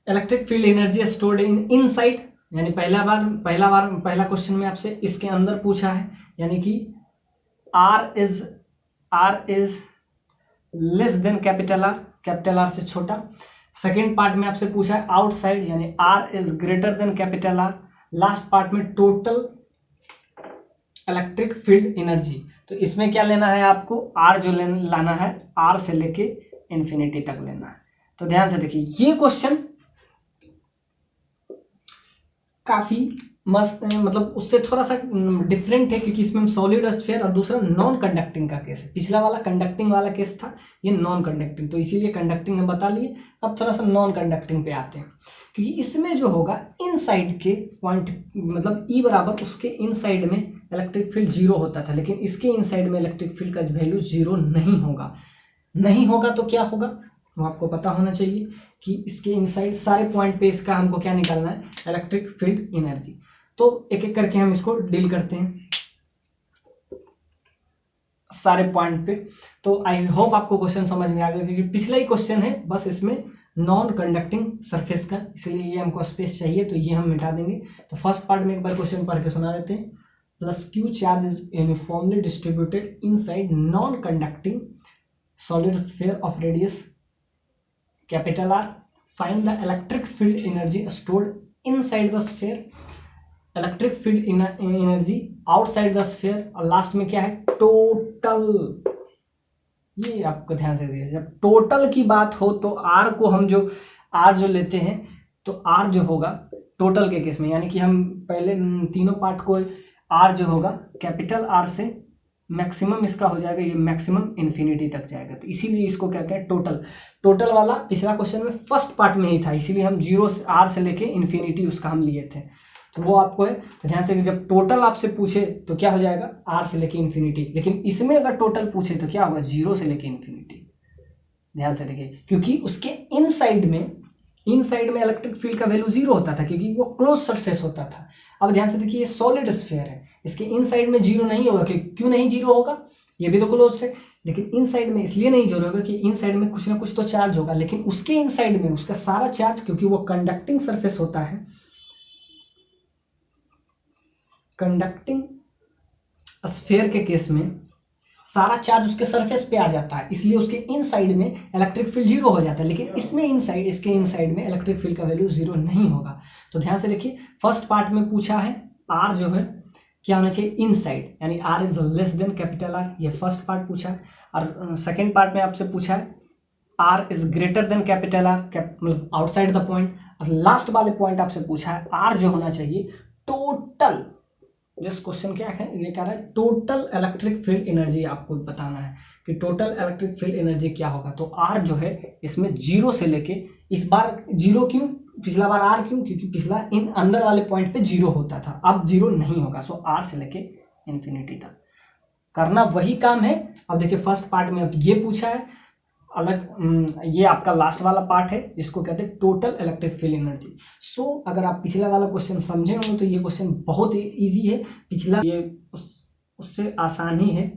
S1: electric field energy stored in inside, यानी पहला क्वेश्चन में आपसे इसके अंदर पूछा है, यानी कि r is less than capital R से छोटा। सेकेंड पार्ट में आपसे पूछा है आउटसाइड, यानी r is greater than capital R। Last part में टोटल इलेक्ट्रिक फील्ड एनर्जी। तो इसमें क्या लेना है आपको, r जो लाना है r से लेके इन्फिनिटी तक लेना है। तो ध्यान से देखिए, ये क्वेश्चन काफी मस्त है, मतलब उससे थोड़ा सा डिफरेंट है, क्योंकि इसमें सॉलिड स्फीयर और दूसरा नॉन कंडक्टिंग का केस है। पिछला वाला कंडक्टिंग वाला केस था, ये नॉन कंडक्टिंग, तो इसीलिए कंडक्टिंग हम बता लिए। अब थोड़ा सा नॉन कंडक्टिंग पे आते हैं, क्योंकि इसमें जो होगा इनसाइड के पॉइंट, मतलब ई बराबर उसके इनसाइड में इलेक्ट्रिक फील्ड 0 होता था, लेकिन इसके इनसाइड में इलेक्ट्रिक फील्ड का वैल्यू 0 नहीं होगा। तो क्या होगा वो आपको पता होना चाहिए कि इसके इनसाइड सारे पॉइंट पे इसका हमको क्या निकालना है, इलेक्ट्रिक फील्ड एनर्जी। तो एक एक करके हम इसको डील करते हैं। सारे पॉइंट पे। तो आई होप आपको क्वेश्चन समझ में आ गया, क्योंकि पिछला ही क्वेश्चन है, बस इसमें नॉन कंडक्टिंग सरफेस का, इसलिए ये हमको स्पेस चाहिए, तो ये हम मिटा देंगे। तो फर्स्ट पार्ट में एक बार क्वेश्चन पढ़ के सुना देते हैं। Plus Q charge is uniformly distributed inside non conducting solid sphere of radius capital R. Find the electric field energy stored inside the sphere, electric field energy outside the sphere, और लास्ट में क्या है, टोटल। ये आपको ध्यान से दिया, जब टोटल की बात हो तो आर को हम जो आर जो लेते हैं, तो आर जो होगा टोटल के केस में, यानी कि हम पहले तीनों पार्ट को आर जो होगा कैपिटल आर से मैक्सिमम इसका हो जाएगा, ये मैक्सिमम इन्फिनिटी तक जाएगा, तो इसीलिए इसको कहते हैं टोटल। टोटल वाला पिछला क्वेश्चन में फर्स्ट पार्ट में ही था, इसीलिए हम जीरो से आर से लेके इन्फिनिटी उसका हम लिए थे, तो वो आपको है। तो ध्यान से, जब टोटल आपसे पूछे तो क्या हो जाएगा, आर से लेके इन्फिनिटी, लेकिन इसमें अगर टोटल पूछे तो क्या होगा, जीरो से लेके इन्फिनिटी। ध्यान से देखिए, क्योंकि उसके इनसाइड में इलेक्ट्रिक फील्ड का वैल्यू जीरो होता था, क्योंकि वो क्लोज सरफेस होता था। अब ध्यान से देखिए, ये सॉलिड स्फीयर है, इसके इनसाइड में जीरो नहीं होगा, क्यों नहीं जीरो होगा, ये भी तो क्लोज है, लेकिन इनसाइड में इसलिए नहीं जीरो होगा कि इनसाइड में कुछ ना कुछ तो चार्ज होगा, लेकिन उसके इनसाइड में उसका सारा चार्ज, क्योंकि वो कंडक्टिंग सरफेस होता है, कंडक्टिंग स्फीयर के केस में सारा चार्ज उसके सरफेस पे आ जाता है, इसलिए उसके इनसाइड में इलेक्ट्रिक फील्ड जीरो हो जाता है, लेकिन इसमें इसके इनसाइड में इलेक्ट्रिक फील्ड का वैल्यू जीरो नहीं होगा। तो ध्यान से देखिए, फर्स्ट पार्ट में पूछा है आर जो है क्या होना चाहिए, इनसाइड, यानी R is less than capital R, ये फर्स्ट पार्ट पूछा है। और सेकेंड पार्ट में आपसे पूछा है R is greater than capital R, मतलब आउटसाइड द पॉइंट। और लास्ट वाले पॉइंट आपसे पूछा है आर जो होना चाहिए टोटल। दिस क्वेश्चन क्या है, ये कह रहा है टोटल इलेक्ट्रिक फील्ड एनर्जी आपको बताना है कि टोटल इलेक्ट्रिक फील्ड एनर्जी क्या होगा। तो आर जो है इसमें जीरो से लेके, इस बार जीरो क्यों, पिछला बार आर क्यों, क्योंकि पिछला इन अंदर वाले पॉइंट पे जीरो होता था, अब जीरो नहीं होगा, सो आर से लेके इन्फिनिटी तक करना वही काम है। अब देखिए फर्स्ट पार्ट में अब ये पूछा है अलग, ये आपका लास्ट वाला पार्ट है, इसको कहते हैं टोटल इलेक्ट्रिक फील्ड एनर्जी। सो अगर आप पिछला वाला क्वेश्चन समझे होंगे तो ये क्वेश्चन बहुत ही ईजी है, पिछला ये उससे आसान ही है।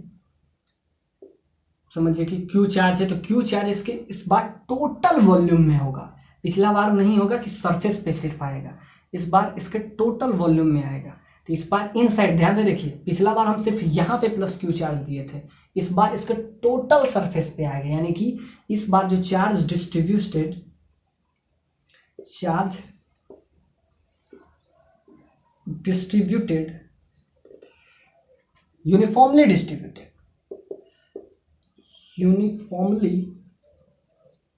S1: समझिए कि क्यू चार्ज है, तो क्यू चार्ज इसके इस बार टोटल वॉल्यूम में होगा, पिछला बार नहीं होगा कि सरफेस पे सिर्फ आएगा, इस बार इसके टोटल वॉल्यूम में आएगा। तो इस बार इनसाइड, ध्यान से देखिए, पिछला बार हम सिर्फ यहाँ पे प्लस क्यू चार्ज दिए थे, इस बार इसके टोटल सरफेस पे आएगा, यानी कि इस बार जो charge distributed uniformly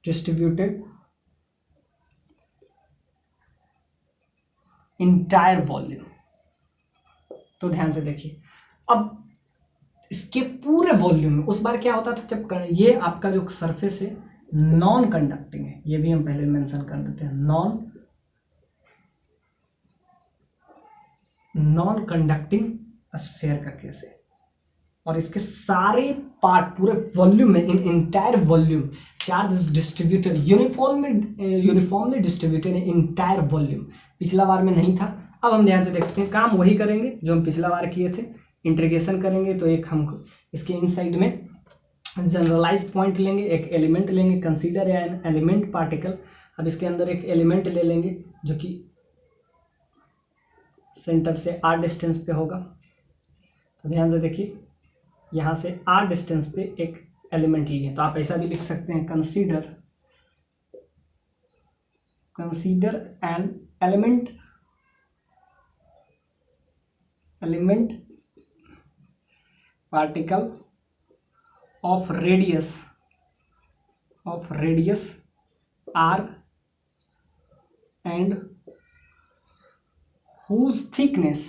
S1: distributed entire volume. तो ध्यान से देखिए, अब इसके पूरे वॉल्यूम में उस बार क्या होता था, जब ये आपका जो सरफेस है नॉन कंडक्टिंग है, ये भी हम पहले मेंशन कर देते हैं, नॉन कंडक्टिंग स्फीयर का केस है, और इसके सारे पार्ट पूरे वॉल्यूम में, इन entire volume charge is distributed uniformly distributed in entire volume. पिछला बार में नहीं था। अब हम ध्यान से देखते हैं, काम वही करेंगे जो हम पिछला बार किए थे, इंटीग्रेशन करेंगे। तो एक हम इसके इनसाइड में जनरलाइज पॉइंट लेंगे, एक एलिमेंट लेंगे, कंसीडर एन एलिमेंट पार्टिकल। अब इसके अंदर एक एलिमेंट ले लेंगे जो कि सेंटर से आर डिस्टेंस पे होगा। तो ध्यान से देखिए, यहाँ से आर डिस्टेंस पे एक एलिमेंट लिए, तो आप ऐसा भी लिख सकते हैं, consider an element particle of radius R and whose thickness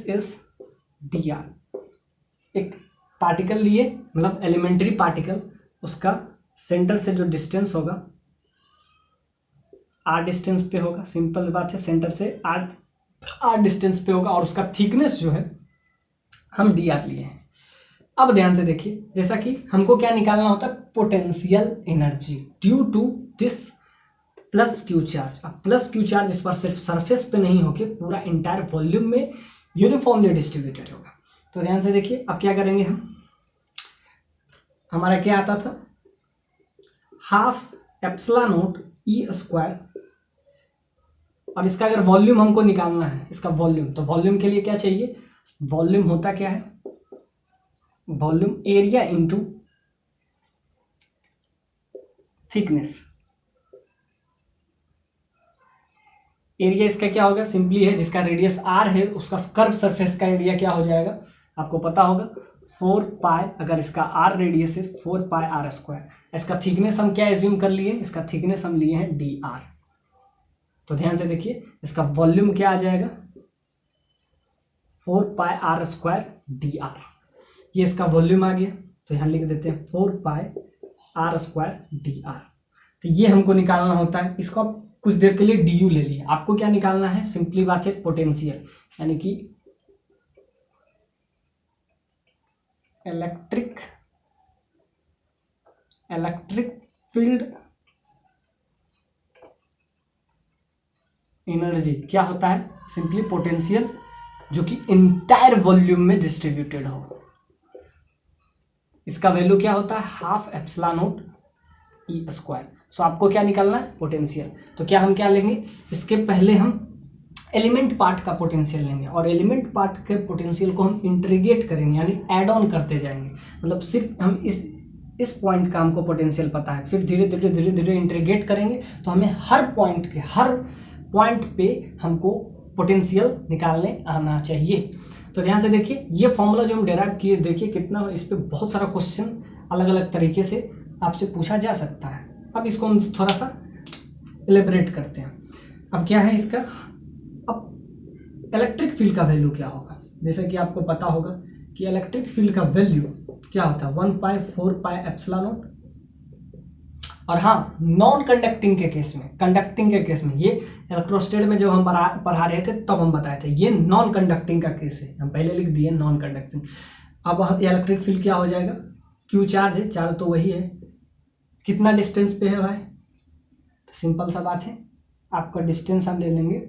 S1: is dr। एक पार्टिकल लिए, मतलब एलिमेंट्री पार्टिकल, उसका सेंटर से जो डिस्टेंस होगा आर डिस्टेंस पे होगा, सिंपल बात है, सेंटर से आर डिस्टेंस पे होगा, और उसका थिकनेस जो है हम dr लिए हैं। अब ध्यान से देखिए, जैसा कि हमको क्या निकालना होता है, potential energy due to this plus Q charge. अब प्लस क्यू चार्ज इस पर सिर्फ सरफेस पे नहीं होके पूरा इंटायर वॉल्यूम में यूनिफॉर्मली डिस्ट्रीब्यूटेड होगा। तो ध्यान से देखिए, अब क्या करेंगे हम, हमारा क्या आता था, half epsilon naught E square, और इसका अगर वॉल्यूम हमको निकालना है, इसका वॉल्यूम, तो वॉल्यूम के लिए क्या चाहिए, वॉल्यूम होता क्या है, volume area into thickness. Area इसका क्या होगा, सिंपली है, जिसका रेडियस आर है उसका कर्व सरफेस का एरिया क्या हो जाएगा, आपको पता होगा 4 पाई, अगर इसका आर रेडियस है 4 पाई आर स्क्वायर। इसका थिकनेस हम क्या एज्यूम कर लिए, इसका थिकनेस हम लिए हैं डी आर। तो ध्यान से देखिए, इसका वॉल्यूम क्या आ जाएगा, 4 pi R square D R, ये इसका वॉल्यूम आ गया। तो यहाँ लिख देते हैं 4 pi R square D R. तो ये हमको निकालना होता है, इसको आप कुछ देर के लिए डी यू ले लिए। आपको क्या निकालना है, सिंपली बात है, पोटेंशियल, यानी कि इलेक्ट्रिक फील्ड एनर्जी क्या होता है, सिंपली पोटेंशियल, जो कि इंटायर वॉल्यूम में डिस्ट्रीब्यूटेड हो। इसका वैल्यू क्या होता है, half epsilon naught E square. So आपको क्या निकालना है, पोटेंशियल। तो क्या हम क्या लेंगे, इसके पहले हम एलिमेंट पार्ट का पोटेंशियल लेंगे, और एलिमेंट पार्ट के पोटेंशियल को हम इंटीग्रेट करेंगे, यानी ऐड ऑन करते जाएंगे। मतलब सिर्फ हम इस पॉइंट का हमको पोटेंशियल पता है, फिर धीरे धीरे इंटीग्रेट करेंगे, तो हमें हर पॉइंट पे हमको पोटेंशियल निकालने आना चाहिए। तो ध्यान से देखिए, ये फॉर्मूला जो हम डेराइव किए, देखिए कितना, इस पे बहुत सारा क्वेश्चन अलग अलग तरीके से आपसे पूछा जा सकता है। अब इसको हम थोड़ा सा एलेबरेट करते हैं। अब क्या है इसका, अब इलेक्ट्रिक फील्ड का वैल्यू क्या होगा, जैसे कि आपको पता होगा कि इलेक्ट्रिक फील्ड का वैल्यू क्या होता है, 1 पाई 4 पाई एप्सिलॉन नॉट। और हाँ, नॉन कंडक्टिंग के केस में, कंडक्टिंग के केस में, ये इलेक्ट्रोस्टैट में जब हम पढ़ा रहे थे तब हम बताए थे, ये नॉन कंडक्टिंग का केस है, हम पहले लिख दिए नॉन कंडक्टिंग। अब इलेक्ट्रिक फील्ड क्या हो जाएगा, क्यू चार्ज है, चार्ज तो वही है, कितना डिस्टेंस पे है भाई, तो सिंपल सा बात है, आपका डिस्टेंस हम ले लेंगे,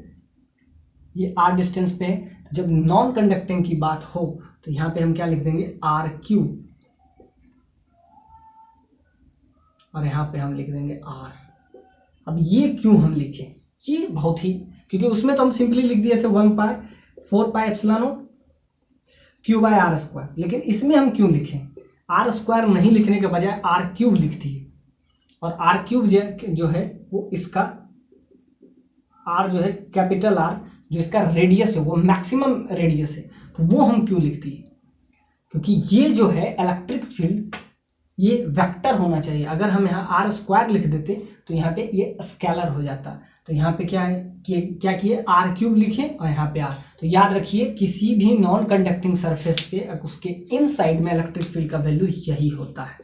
S1: ये आर डिस्टेंस पे है। तो जब नॉन कंडक्टिंग की बात हो तो यहाँ पे हम क्या लिख देंगे, आर क्यू, और यहाँ पे हम लिख देंगे आर। अब ये क्यों हम लिखे, ये बहुत ही, क्योंकि उसमें तो हम सिंपली लिख दिए थे 1 pi 4 pi epsilon naught Q by R square, लेकिन इसमें हम क्यों लिखें, आर स्क्वायर नहीं लिखने के बजाय आर क्यूब लिख दिए। और आर क्यूब जो है वो इसका आर जो है कैपिटल आर, जो इसका रेडियस है वो मैक्सिमम रेडियस है, तो वो हम क्यों लिख दिए, क्योंकि ये जो है इलेक्ट्रिक फील्ड ये वेक्टर होना चाहिए। अगर हम यहाँ आर स्क्वायर लिख देते तो यहाँ पे ये स्केलर हो जाता। तो यहाँ पे क्या है कि क्या किए, आर क्यूब लिखे और यहाँ पे आर। तो याद रखिए, किसी भी नॉन कंडक्टिंग सरफेस पे उसके इन साइड में इलेक्ट्रिक फील्ड का वैल्यू यही होता है।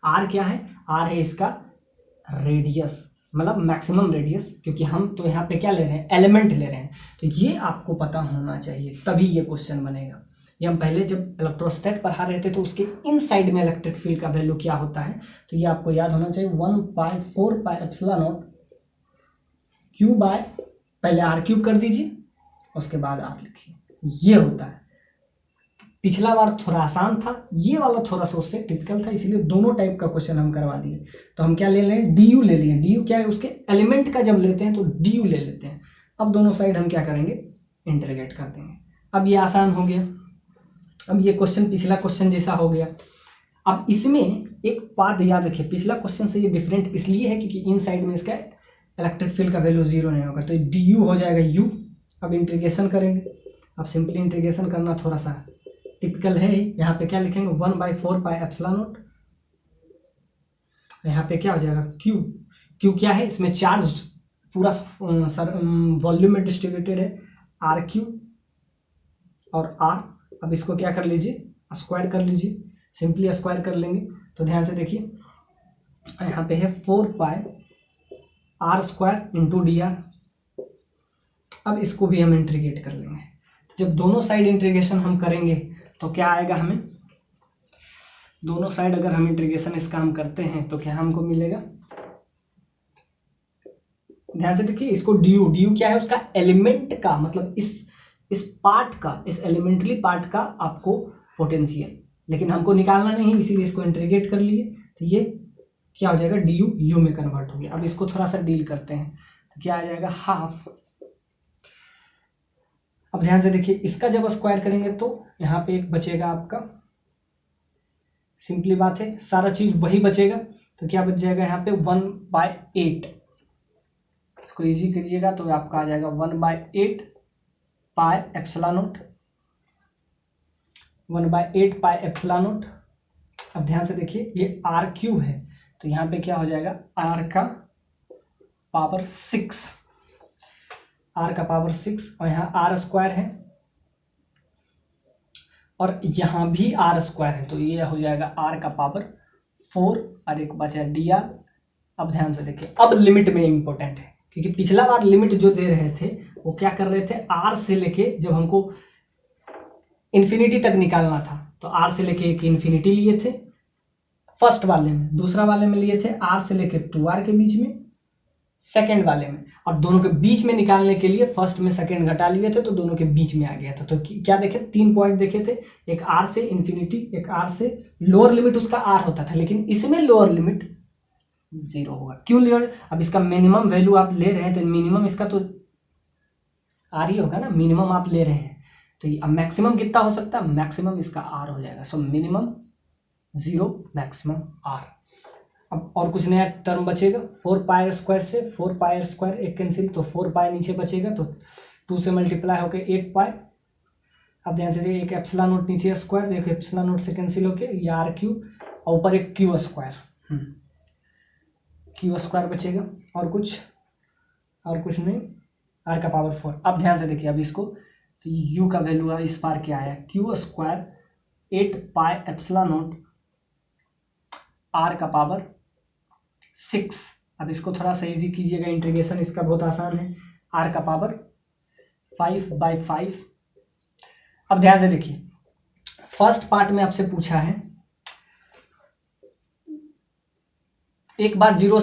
S1: आर क्या है, आर है इसका रेडियस, मतलब मैक्सिमम रेडियस, क्योंकि हम तो यहाँ पे क्या ले रहे हैं, एलिमेंट ले रहे हैं। तो ये आपको पता होना चाहिए, तभी ये क्वेश्चन बनेगा। ये हम पहले जब इलेक्ट्रोस्टैट पढ़ा रहे थे तो उसके इन साइड में इलेक्ट्रिक फील्ड का वैल्यू क्या होता है, तो ये आपको याद होना चाहिए, 1 pi 4 pi epsilon naught Q by, पहले आर क्यूब कर दीजिए उसके बाद आर लिखिए, ये होता है। पिछला बार थोड़ा आसान था, ये वाला थोड़ा सा उससे टिपिकल था, इसीलिए दोनों टाइप का क्वेश्चन हम करवा दिए। तो हम क्या ले लें, डी यू ले लिए। डी यू क्या है, उसके एलिमेंट का जब लेते हैं तो डी यू ले लेते हैं। अब दोनों साइड हम क्या करेंगे, इंटीग्रेट कर देंगे। अब ये आसान हो गया। अब ये क्वेश्चन पिछला क्वेश्चन जैसा हो गया। अब इसमें एक बात याद रखिए, पिछला क्वेश्चन से ये डिफरेंट इसलिए है क्योंकि इन साइड में इसका इलेक्ट्रिक फील्ड का वैल्यू 0 नहीं होगा, तो डी यू हो जाएगा यू। अब इंटीग्रेशन करेंगे। अब सिंपली इंटीग्रेशन करना थोड़ा सा टिपिकल है। यहाँ पे क्या लिखेंगे, 1 बाई 4 पाई एप्सिलॉन नॉट, यहाँ पे क्या हो जाएगा क्यू। क्यू क्या है, इसमें चार्ज पूरा वॉल्यूम में डिस्ट्रीब्यूटेड है, आर क्यू और आर। अब इसको क्या कर लीजिए, स्क्वायर कर लीजिए, सिंपली स्क्वायर कर लेंगे। तो ध्यान से देखिए, यहाँ पे है 4 pi R square into D R. अब इसको भी हम इंटीग्रेट कर लेंगे। तो जब दोनों साइड इंटीग्रेशन हम करेंगे तो क्या आएगा हमें, दोनों साइड अगर हम इंटीग्रेशन इसका हम करते हैं तो क्या हमको मिलेगा, ध्यान से देखिए, इसको डी क्या है, उसका एलिमेंट का मतलब इस पार्ट का, इस एलिमेंट्री पार्ट का आपको पोटेंशियल, लेकिन हमको निकालना नहीं, इसीलिए इसको इंटीग्रेट कर लिए। तो ये क्या हो जाएगा, डी यू में कन्वर्ट हो गया। अब इसको थोड़ा सा डील करते हैं, तो क्या आ जाएगा, हाफ। अब ध्यान से देखिए, इसका जब स्क्वायर करेंगे तो यहाँ पे एक बचेगा आपका, सिंपली बात है, सारा चीज वही बचेगा। तो क्या बच जाएगा यहाँ पे 1/8। इसको इजी करिएगा तो आपका आ जाएगा 1/8 पाई epsilon not, 1/8 pi epsilon not. अब ध्यान से देखिए, ये आर क्यूब है, तो यहाँ पे क्या हो जाएगा, आर का पावर 6, आर का पावर 6, और यहाँ आर स्क्वायर है और यहाँ भी आर स्क्वायर है, तो ये हो जाएगा आर का पावर 4 और एक बचा डी आर। अब ध्यान से देखिए, अब लिमिट में इम्पोर्टेंट है, क्योंकि पिछला बार लिमिट जो दे रहे थे वो क्या कर रहे थे, आर से लेके जब हमको इन्फिनिटी तक निकालना था तो आर से लेके एक इन्फिनिटी लिए थे फर्स्ट वाले में, दूसरा वाले में लिए थे आर से लेके 2r के बीच में सेकंड वाले में, और दोनों के बीच में निकालने के लिए फर्स्ट में सेकंड घटा लिए थे तो दोनों के बीच में आ गया था। तो क्या देखे, 3 पॉइंट देखे थे, एक आर से इन्फिनिटी, एक आर से लोअर लिमिट उसका आर होता था, लेकिन इसमें लोअर लिमिट 0 होगा। क्यों लोअर, अब इसका मिनिमम वैल्यू आप ले रहे हैं तो मिनिमम इसका तो आर ही होगा ना, मिनिमम आप ले रहे हैं, तो अब मैक्सिमम कितना हो सकता है, मैक्सिमम इसका आर हो जाएगा। So minimum 0, maximum R. अब और कुछ नया टर्म बचेगा, 4 पाई स्क्वायर से 4 पाई स्क्वायर एक कैंसिल, तो 4 पाई नीचे बचेगा, तो 2 से मल्टीप्लाई होकर 8 पाई। अब ध्यान से देखिए, एक एप्सिलॉन नॉट नीचे स्क्वायर, देखो एप्सिलॉन नॉट से कैंसिल होके ये आर क्यूब, और ऊपर एक क्यू स्क्वायर, क्यू स्क्वायर बचेगा, और कुछ नहीं, आर का पावर 4। अब ध्यान से देखिए, अब इसको तो यू का वैल्यू इस बार क्या आया, Q square 8 pi epsilon naught R का पावर 6। अब इसको थोड़ा सा इजी कीजिएगा, इंटीग्रेशन इसका बहुत आसान है, आर का पावर 5/5। अब ध्यान से देखिए, फर्स्ट पार्ट में आपसे पूछा है, एक बार जीरो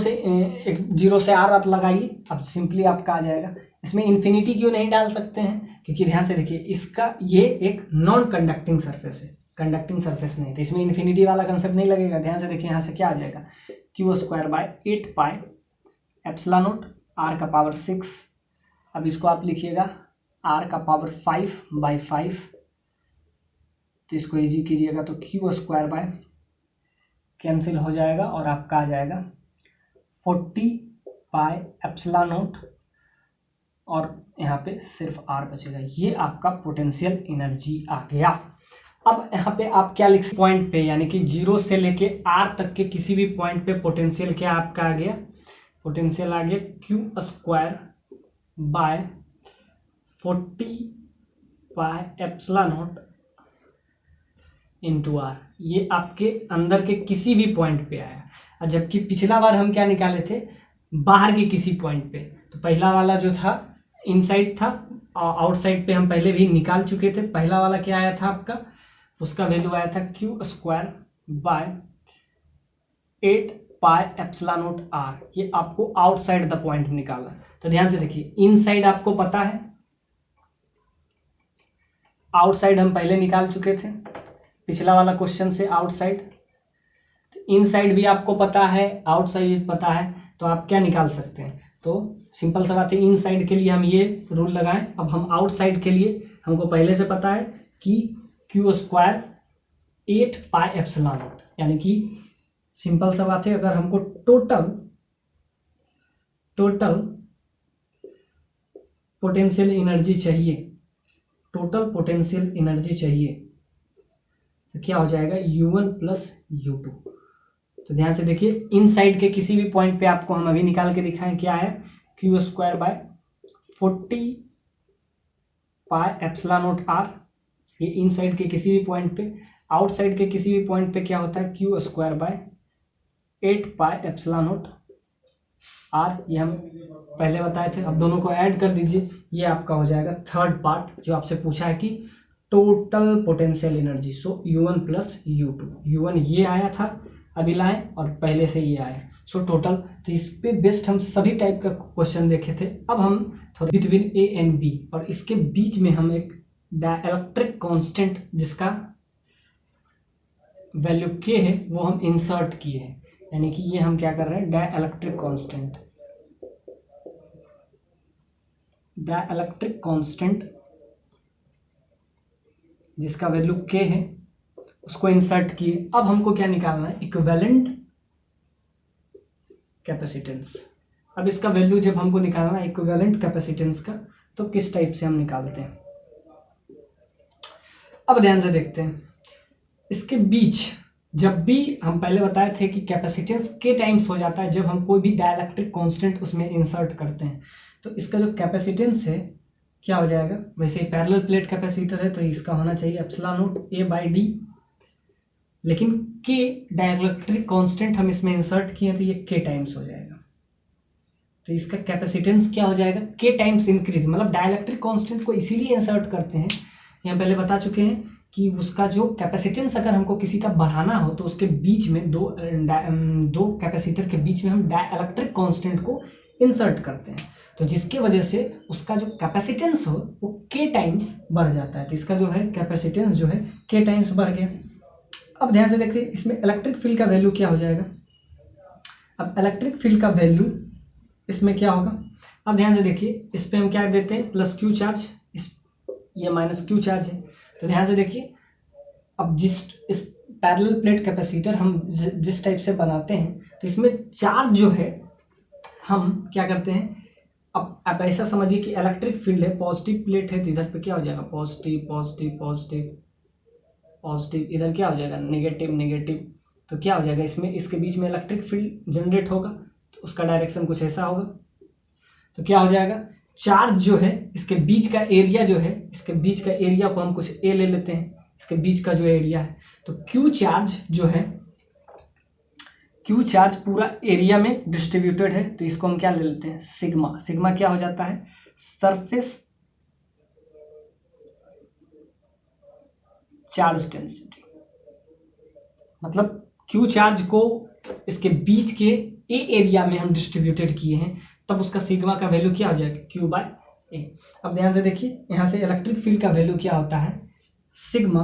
S1: से आर आप लगाइए, अब सिंपली आपका आ जाएगा। इसमें इन्फिनिटी क्यों नहीं डाल सकते हैं, क्योंकि ध्यान से देखिए, इसका ये एक नॉन कंडक्टिंग सरफेस है, कंडक्टिंग सरफेस नहीं, तो इसमें इन्फिनिटी वाला कंसेप्ट नहीं लगेगा। ध्यान से देखिए, यहाँ से क्या आ जाएगा, Q square by 8 pi epsilon naught R का पावर 6। अब इसको आप लिखिएगा आर का पावर 5/5, तो इसको इजी कीजिएगा तो क्यू स्क्वायर बाय कैंसिल हो जाएगा और आपका आ जाएगा 40 पाई एप्सिलॉन नॉट, और यहाँ पे सिर्फ आर बचेगा। ये आपका पोटेंशियल एनर्जी आ गया। अब यहाँ पे आप क्या लिख सकते, पॉइंट पे, यानी कि 0 से लेके आर तक के किसी भी पॉइंट पे पोटेंशियल क्या आपका आ गया, पोटेंशियल आ गया Q square by 40 pi epsilon naught into R. ये आपके अंदर के किसी भी पॉइंट पे आया, और जबकि पिछला बार हम क्या निकाले थे, बाहर के किसी पॉइंट पे। तो पहला वाला जो था इनसाइड था, और आउटसाइड पे हम पहले भी निकाल चुके थे। पहला वाला क्या आया था आपका, उसका वैल्यू आया था Q square by 8 pi epsilon naught R. ये आपको आउटसाइड द पॉइंट निकाला। तो ध्यान से देखिए, इनसाइड आपको पता है, आउटसाइड हम पहले निकाल चुके थे पिछला वाला क्वेश्चन से, आउटसाइड। तो इनसाइड भी आपको पता है, आउटसाइड पता है, तो आप क्या निकाल सकते हैं, तो सिंपल सा बात है, इनसाइड के लिए हम ये रूल लगाएं। अब हम आउटसाइड के लिए हमको पहले से पता है कि Q square 8 pi epsilon not, यानी कि सिंपल सा बात है, अगर हमको टोटल पोटेंशियल एनर्जी चाहिए, टोटल पोटेंशियल एनर्जी चाहिए, तो क्या हो जाएगा, U1 प्लस U2। तो ध्यान से देखिए, इनसाइड के किसी भी पॉइंट पे आपको हम अभी निकाल के दिखाएं, क्या है, Q square by 40 pi epsilon naught R. ये इनसाइड के किसी भी पॉइंट पे। आउटसाइड के किसी भी पॉइंट पे क्या होता है, Q square by 8 pi epsilon naught R. ये हम पहले बताए थे। अब दोनों को ऐड कर दीजिए, ये आपका हो जाएगा थर्ड पार्ट जो आपसे पूछा है कि टोटल पोटेंशियल एनर्जी। सो U1 प्लस U2, U1 ये आया था अभी लाएं, और पहले से ये आया, सो टोटल, तो इस पे बेस्ड हम सभी टाइप का क्वेश्चन देखे थे। अब हम थोड़ा बिटवीन ए एंड बी, और इसके बीच में हम एक डाइलेक्ट्रिक कांस्टेंट जिसका वैल्यू के है वो हम इंसर्ट किए हैं, यानी कि ये हम क्या कर रहे हैं, डाइलेक्ट्रिक कांस्टेंट जिसका वैल्यू के है उसको इंसर्ट किए। अब हमको क्या निकालना है, इक्विवेलेंट कैपेसिटेंस। अब इसका वैल्यू जब हमको निकालना है इक्विवेलेंट कैपेसिटेंस का, तो किस टाइप से हम निकालते हैं, अब ध्यान से देखते हैं। इसके बीच जब भी हम पहले बताए थे कि कैपेसिटेंस के टाइम्स हो जाता है जब हम कोई भी डाइलेक्ट्रिक कांस्टेंट उसमें इंसर्ट करते हैं, तो इसका जो कैपेसिटेंस है क्या हो जाएगा, वैसे ही पैरेलल प्लेट कैपेसिटर है तो इसका होना चाहिए epsilon not a by D, लेकिन के डाइलेक्ट्रिक कांस्टेंट हम इसमें इंसर्ट किए हैं तो ये के टाइम्स हो जाएगा। तो इसका कैपेसिटेंस क्या हो जाएगा, के टाइम्स इंक्रीज, मतलब डाइलेक्ट्रिक कांस्टेंट को इसीलिए इंसर्ट करते हैं, यहाँ पहले बता चुके हैं कि उसका जो कैपेसिटेंस अगर हमको किसी का बढ़ाना हो तो उसके बीच में दो कैपेसिटर के बीच में हम डाइलेक्ट्रिक कांस्टेंट को इंसर्ट करते हैं, तो जिसके वजह से उसका जो कैपेसिटेंस हो वो के टाइम्स बढ़ जाता है। तो इसका जो है कैपेसिटेंस जो है के टाइम्स बढ़ गया। अब ध्यान से देखिए इसमें इलेक्ट्रिक फील्ड का वैल्यू क्या हो जाएगा। अब इलेक्ट्रिक फील्ड का वैल्यू इसमें क्या होगा, अब ध्यान से देखिए इस पे हम क्या देते हैं प्लस क्यू चार्ज, ये माइनस क्यू चार्ज है। तो ध्यान से देखिए अब इस पैरेलल प्लेट कैपेसिटर हम जिस टाइप से बनाते हैं तो इसमें चार्ज जो है हम क्या करते हैं, अब आप ऐसा समझिए कि इलेक्ट्रिक फील्ड है, पॉजिटिव प्लेट है तो इधर पे क्या हो जाएगा पॉजिटिव पॉजिटिव पॉजिटिव पॉजिटिव, इधर क्या हो जाएगा नेगेटिव नेगेटिव, तो क्या हो जाएगा इसमें इसके बीच में इलेक्ट्रिक फील्ड जनरेट होगा, तो उसका डायरेक्शन कुछ ऐसा होगा। तो क्या हो जाएगा, चार्ज जो है इसके बीच का एरिया जो है, इसके बीच का एरिया को हम कुछ ए ले लेते हैं, इसके बीच का जो एरिया है, तो क्यू चार्ज जो है, क्यू चार्ज पूरा एरिया में डिस्ट्रीब्यूटेड है, तो इसको हम क्या ले लेते हैं सिग्मा। सिग्मा क्या हो जाता है, सरफेस चार्ज डेंसिटी, मतलब क्यू चार्ज को इसके बीच के ए एरिया में हम डिस्ट्रीब्यूटेड किए हैं, तब उसका सिग्मा का वैल्यू क्या हो जाएगा क्यू बाय ए। अब ध्यान से देखिए यहाँ से इलेक्ट्रिक फील्ड का वैल्यू क्या होता है sigma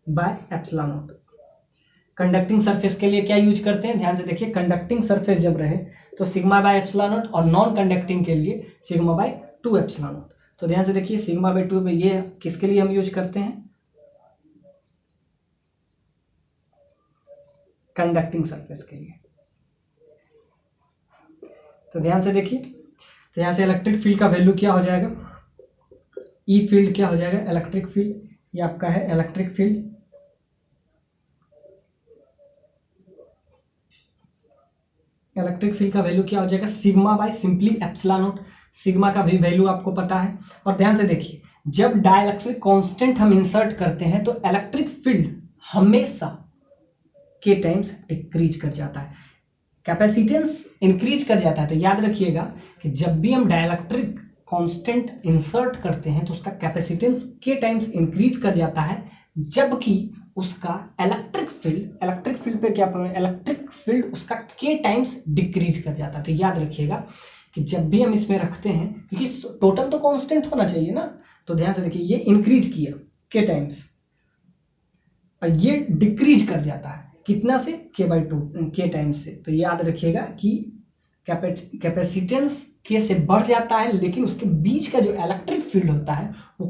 S1: by epsilon not. Conducting surface के लिए क्या यूज करते हैं, ध्यान से देखिए कंडक्टिंग सरफेस जब रहे तो सिग्मा बाय एप्सिलॉन नॉट, और नॉन कंडक्टिंग के लिए सिग्मा बाय 2 एप्सिलॉन नॉट। तो ध्यान से देखिए सिग्मा बाय 2 ये किसके लिए हम यूज करते हैं, कंडक्टिंग सरफेस के लिए। तो ध्यान से देखिए, तो यहाँ से इलेक्ट्रिक फील्ड का वैल्यू क्या हो जाएगा, ई फील्ड क्या हो जाएगा, इलेक्ट्रिक फील्ड ये आपका है इलेक्ट्रिक फील्ड, इलेक्ट्रिक फील्ड का वैल्यू क्या हो जाएगा sigma by simply epsilon not. Sigma का भी वैल्यू आपको पता है। और ध्यान से देखिए जब डाइलेक्ट्रिक कांस्टेंट हम इंसर्ट करते हैं तो इलेक्ट्रिक फील्ड हमेशा के टाइम्स डिक्रीज कर जाता है, कैपेसिटेंस इंक्रीज कर जाता है। तो याद रखिएगा कि जब भी हम डाइलेक्ट्रिक कांस्टेंट इंसर्ट करते हैं तो उसका कैपेसिटेंस के टाइम्स इंक्रीज कर जाता है, जबकि उसका इलेक्ट्रिक फील्ड पे क्या प्रॉब्लम, इलेक्ट्रिक फील्ड उसका के टाइम्स डिक्रीज कर जाता है। तो याद रखिएगा कि जब भी हम इसमें रखते हैं, क्योंकि टोटल तो कांस्टेंट होना चाहिए ना, तो ध्यान से देखिए ये इंक्रीज किया के टाइम्स और ये डिक्रीज कर जाता है कितना से k/2 के टाइम्स से। तो याद रखिएगा कि कैपेसिटेंस के से बढ़ जाता है, लेकिन उसके बीच का जो इलेक्ट्रिक फील्ड होता है वो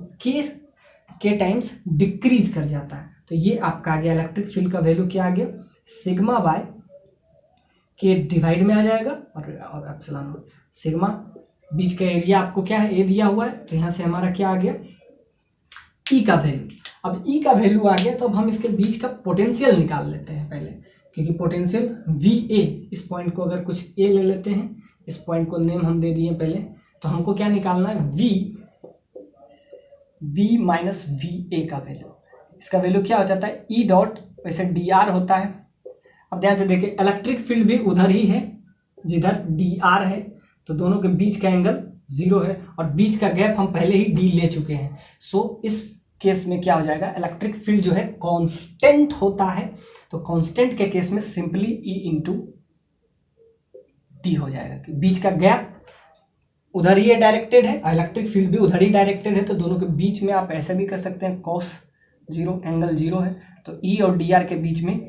S1: के टाइम्स डिक्रीज कर जाता है। तो ये आपका आ गया इलेक्ट्रिक फील्ड का वैल्यू क्या आ गया सिग्मा बाय के डिवाइड में आ जाएगा और एप्सिलॉन नॉट। सिग्मा बीच का एरिया आपको क्या है ए दिया हुआ है, तो यहाँ से हमारा क्या आ गया ई का वैल्यू। अब ई का वैल्यू आ गया तो अब हम इसके बीच का पोटेंशियल निकाल लेते हैं पहले, क्योंकि पोटेंशियल वी ए, इस पॉइंट को अगर कुछ ए ले लेते हैं, इस पॉइंट को नेम हम दे दिए पहले, तो हमको क्या निकालना है वी माइनस वी ए का वैल्यू। इसका वैल्यू क्या हो जाता है ई डॉट, वैसे डी आर होता है। अब ध्यान से देखिए इलेक्ट्रिक फील्ड भी उधर ही है जिधर डी आर है, तो दोनों के बीच का एंगल 0 है और बीच का गैप हम पहले ही डी ले चुके हैं। सो इस केस में क्या हो जाएगा इलेक्ट्रिक फील्ड जो है कांस्टेंट होता है, तो कांस्टेंट के केस में सिंपली ई इंटू डी हो जाएगा, कि बीच का गैप उधर ही डायरेक्टेड है, इलेक्ट्रिक फील्ड भी उधर ही डायरेक्टेड है, तो दोनों के बीच में आप ऐसा भी कर सकते हैं cos 0 एंगल 0 है, तो E और DR के बीच में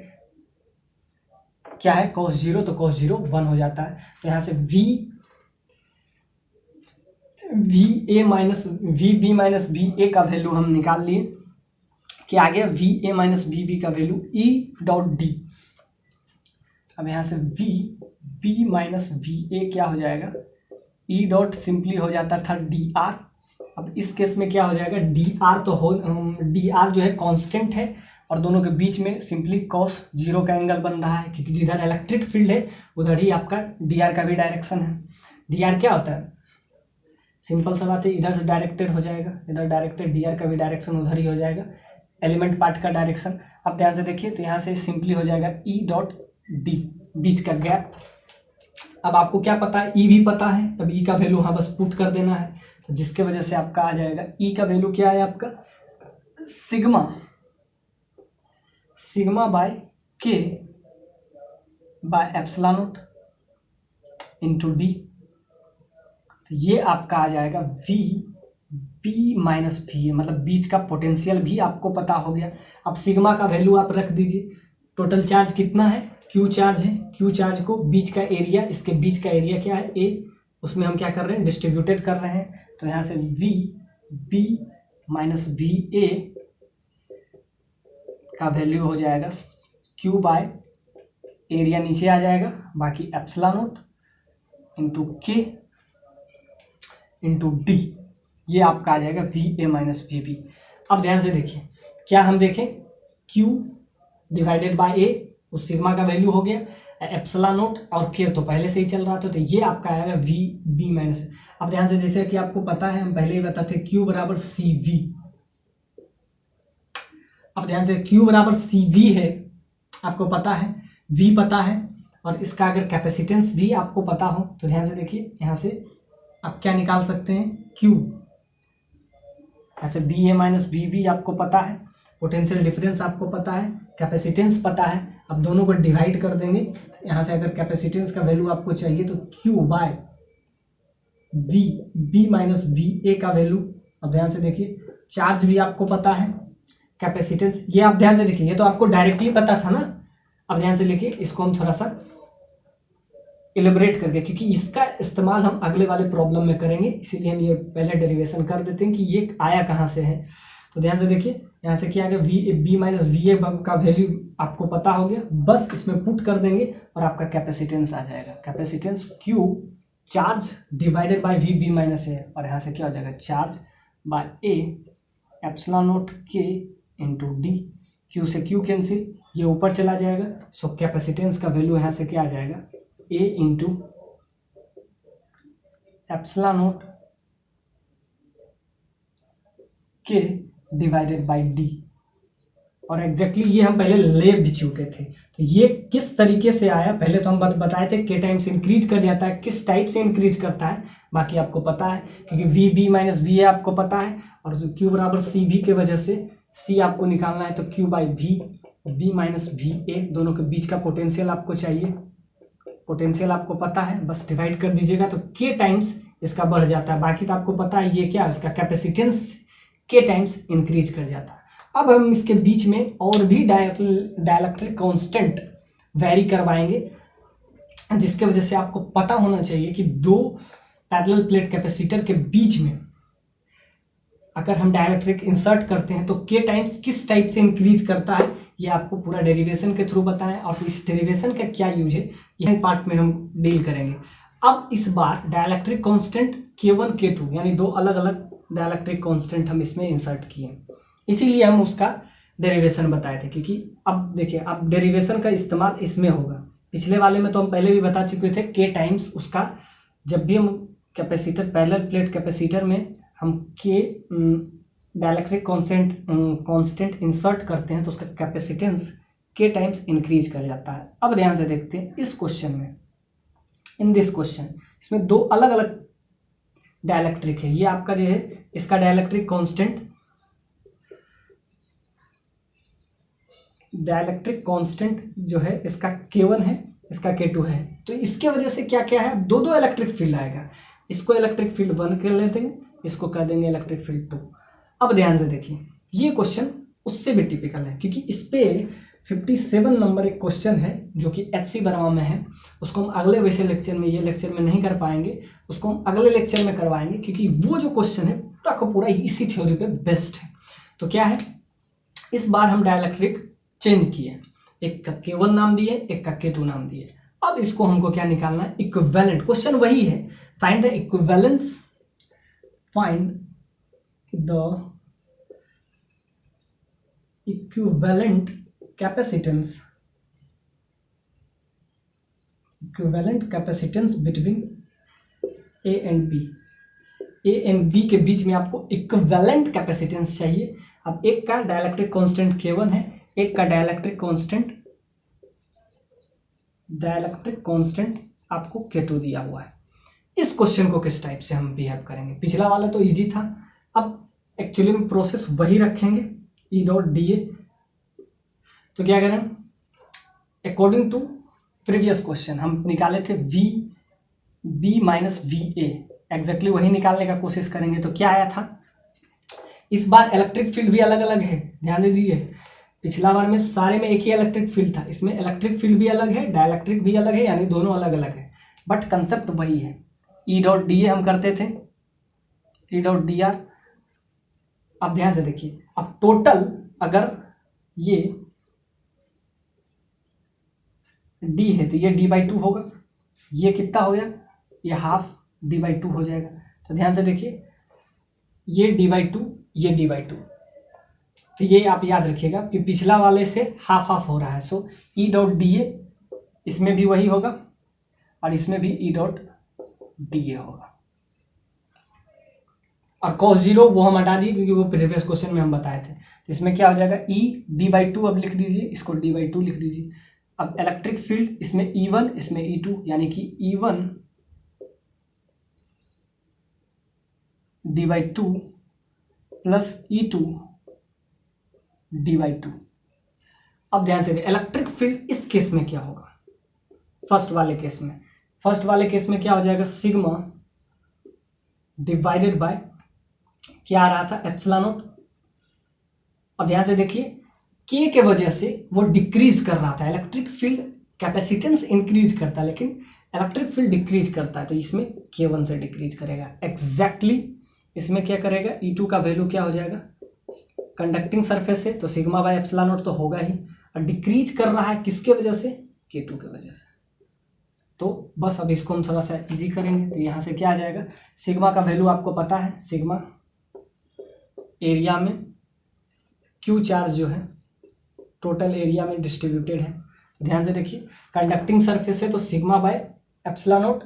S1: क्या है cos 0, तो cos 0 1 हो जाता है। तो यहाँ से VA minus VB minus VA का वैल्यू हम निकाल लिए, क्या आ गया VA माइनस VB का वैल्यू E डॉट D। अब यहाँ से VB माइनस VA क्या हो जाएगा, E डॉट सिंपली हो जाता था DR। अब इस केस में क्या हो जाएगा, DR तो DR जो है कांस्टेंट है और दोनों के बीच में सिंपली cos 0 का एंगल बन रहा है, क्योंकि जिधर इलेक्ट्रिक फील्ड है उधर ही आपका DR का भी डायरेक्शन है। DR क्या होता है, सिंपल सा बात है, इधर से डायरेक्टेड हो जाएगा, इधर डायरेक्टेड, DR का भी डायरेक्शन उधर ही हो जाएगा, एलिमेंट पार्ट का डायरेक्शन। अब ध्यान से देखिए, तो यहाँ से सिंपली हो जाएगा E डॉट D, बीच का गैप। अब आपको क्या पता है, E भी पता है, अब E का वैल्यू हाँ बस पुट कर देना है, तो जिसके वजह से आपका आ जाएगा E का वैल्यू क्या है आपका sigma bye K bye epsilon naught into D। तो ये आपका आ जाएगा VB माइनस VA, मतलब बीच का पोटेंशियल भी आपको पता हो गया। अब सिग्मा का वैल्यू आप रख दीजिए, टोटल चार्ज कितना है, Q चार्ज है, Q चार्ज को बीच का एरिया, इसके बीच का एरिया क्या है A, उसमें हम क्या कर रहे हैं, डिस्ट्रीब्यूटेड कर रहे हैं। तो यहाँ से VB माइनस VA का वैल्यू हो जाएगा Q बाय एरिया नीचे आ जाएगा, बाकी epsilon naught into K into D, ये आपका आ जाएगा VA माइनस VB। अब ध्यान से देखिए, क्या हम देखें, Q डिवाइडेड बाय A, उस सिग्मा का वैल्यू हो गया, एप्सिलॉन नॉट और K तो पहले से ही चल रहा था, तो ये आपका आएगा VB माइनस। अब ध्यान से, जैसे कि आपको पता है, हम पहले ही बताते Q बराबर CV। अब ध्यान से, Q बराबर CV है, आपको पता है, V पता है, और इसका अगर कैपेसिटेंस भी आपको पता हो तो ध्यान से देखिए, यहाँ से आप क्या निकाल सकते हैं, Q ऐसे BA माइनस VB आपको पता है, पोटेंशियल डिफरेंस आपको पता है, कैपेसिटेंस पता है। अब दोनों को डिवाइड कर देंगे, यहाँ से अगर कैपेसिटेंस का वैल्यू आपको चाहिए तो Q by B minus VA का वैल्यू। अब ध्यान से देखिए, चार्ज भी आपको पता है, कैपेसिटेंस, ये आप ध्यान से देखिए, ये तो आपको डायरेक्टली पता था ना। अब ध्यान से देखिए, इसको हम थोड़ा सा इलेबरेट करके, क्योंकि इसका इस्तेमाल हम अगले वाले प्रॉब्लम में करेंगे, इसीलिए हम ये पहले डेरिवेशन कर देते हैं कि ये आया कहाँ से है। तो ध्यान से देखिए, यहाँ से क्या आ गया, B माइनस VA का वैल्यू आपको पता हो गया, बस इसमें पुट कर देंगे और आपका कैपेसिटेंस आ जाएगा, capacitance Q charge divided by VB minus A, और यहाँ से क्या हो जाएगा, charge by A epsilon not K into D। Q से Q कैंसिल, ये ऊपर चला जाएगा, सो कैपेसिटेंस का वैल्यू यहाँ से क्या आ जाएगा, A into epsilon not K divided by D। और एग्जैक्टली ये हम पहले ले भी चुके थे, तो ये किस तरीके से आया, पहले तो हम बताए थे K टाइम्स इंक्रीज कर जाता है, किस टाइप से इंक्रीज करता है बाकी आपको पता है, क्योंकि VB माइनस VA आपको पता है, और Q बराबर CV के वजह से C आपको निकालना है, तो Q by B minus VA, दोनों के बीच का पोटेंशियल आपको चाहिए, पोटेंशियल आपको पता है, बस डिवाइड कर दीजिएगा तो K टाइम्स इसका बढ़ जाता है, बाकी तो आपको पता है ये क्या है, इसका कैपेसिटेंस K टाइम्स इंक्रीज कर जाता है। अब हम इसके बीच में और भी डाइलेक्ट्रिक कांस्टेंट वेरी करवाएंगे, जिसके वजह से आपको पता होना चाहिए कि दो पैरेलल प्लेट कैपेसिटर के बीच में अगर हम डाइलेक्ट्रिक इंसर्ट करते हैं तो K टाइम्स किस टाइप से इंक्रीज करता है, ये आपको पूरा डेरिवेशन के थ्रू बताएं, और इस डेरिवेशन का क्या यूज है यह पार्ट में हम डील करेंगे। अब इस बार डाइलेक्ट्रिक कांस्टेंट K1 K2 यानी दो अलग अलग डाइलेक्ट्रिक कांस्टेंट हम इसमें इंसर्ट किए, इसीलिए हम उसका डेरिवेशन बताए थे, क्योंकि अब देखिए, अब डेरिवेशन का इस्तेमाल इसमें होगा। पिछले वाले में तो हम पहले भी बता चुके थे, K टाइम्स उसका, जब भी हम कैपेसिटर पैरेलल प्लेट कैपेसिटर में हम K डाइलेक्ट्रिक कांस्टेंट इंसर्ट करते हैं तो उसका कैपेसिटेंस K टाइम्स इंक्रीज कर जाता है। अब ध्यान से देखते हैं इस क्वेश्चन में, इन दिस क्वेश्चन, इसमें दो अलग अलग डाइलेक्ट्रिक है, ये आपका जो है इसका डाइलेक्ट्रिक कांस्टेंट जो है इसका K1 है, इसका K2 है, तो इसके वजह से क्या क्या है, दो दो इलेक्ट्रिक फील्ड आएगा। इसको इलेक्ट्रिक फील्ड 1 कर लेते हैं, इसको कर देंगे इलेक्ट्रिक फील्ड 2। अब ध्यान से देखिए, ये क्वेश्चन उससे भी टिपिकल है, क्योंकि इस पे 57 नंबर एक क्वेश्चन है जो कि HC वर्मा में है। उसको हम अगले वैसे लेक्चर में, ये लेक्चर में नहीं कर पाएंगे, उसको हम अगले लेक्चर में करवाएंगे, क्योंकि वो जो क्वेश्चन है पूरा का पूरा इसी थ्योरी पे बेस्ड है। तो क्या है, इस बार हम डाइलेक्ट्रिक चेंज किए, एक का K1 नाम दिए, एक का K2 नाम दिए। अब इसको हमको क्या निकालना है, इक्विवेलेंट। क्वेश्चन वही है, find the equivalence, find the equivalent capacitance, equivalent capacitance between A and B. A and B के बीच में आपको इक्विवेलेंट कैपेसिटेंस चाहिए। अब एक का डाइलेक्ट्रिक कांस्टेंट K1 है, एक का डाइलेक्ट्रिक कांस्टेंट आपको K2 दिया हुआ है। इस क्वेश्चन को किस टाइप से हम बिहेव करेंगे, पिछला वाला तो इजी था, अब एक्चुअली में प्रोसेस वही रखेंगे, E डॉट DA। तो क्या करें, अकॉर्डिंग टू प्रीवियस क्वेश्चन हम निकाले थे VB माइनस VA, एग्जैक्टली वही निकालने का कोशिश करेंगे। तो क्या आया था, इस बार इलेक्ट्रिक फील्ड भी अलग अलग है, ध्यान दे दीजिए। पिछला बार में सारे में एक ही इलेक्ट्रिक फील्ड था, इसमें इलेक्ट्रिक फील्ड भी अलग है, डाइलेक्ट्रिक भी अलग है, यानी दोनों अलग अलग है, बट कंसेप्ट वही है। E डॉट DA हम करते थे, E डॉट DR। अब ध्यान से देखिए, अब टोटल अगर ये D है तो ये D/2 होगा, ये कितना हो गया, ये हाफ D/2 हो जाएगा। तो ध्यान से देखिए, ये D/2, ये D/2, तो ये आप याद रखिएगा कि पिछला वाले से हाफ हाफ हो रहा है। सो E डॉट DA इसमें भी वही होगा और इसमें भी E डॉट DA होगा। और cos 0 वो हम हटा दिए क्योंकि वो प्रीवियस क्वेश्चन में हम बताए थे। तो इसमें क्या हो जाएगा, E D/2 अब लिख दीजिए, इसको D/2 लिख दीजिए। अब इलेक्ट्रिक फील्ड इसमें E1, इसमें E2, यानी कि E1 D/2 plus E2 D/2। अब ध्यान से इलेक्ट्रिक फील्ड इस केस में क्या होगा, फर्स्ट वाले केस में क्या हो जाएगा, सिग्मा डिवाइडेड बाय क्या आ रहा था, एप्सिलॉन नॉट। और ध्यान से देखिए, के के वजह से वो डिक्रीज कर रहा था, इलेक्ट्रिक फील्ड कैपेसिटेंस इंक्रीज करता है लेकिन इलेक्ट्रिक फील्ड डिक्रीज करता है, तो इसमें K1 से डिक्रीज करेगा। एग्जैक्टली इसमें क्या करेगा, E2 का वैल्यू क्या हो जाएगा, कंडक्टिंग सरफेस है तो सिग्मा बाय एप्सिलॉन नॉट तो होगा ही, और डिक्रीज कर रहा है किसके वजह से, K2 के वजह से। तो बस अब इसको हम थोड़ा सा इजी करेंगे। तो यहाँ से क्या आ जाएगा, सिग्मा का वैल्यू आपको पता है, सिग्मा एरिया में Q चार्ज जो है टोटल एरिया में डिस्ट्रीब्यूटेड है। ध्यान से देखिए, कंडक्टिंग सरफेस है तो सिग्मा बाय एप्सिलॉन नॉट,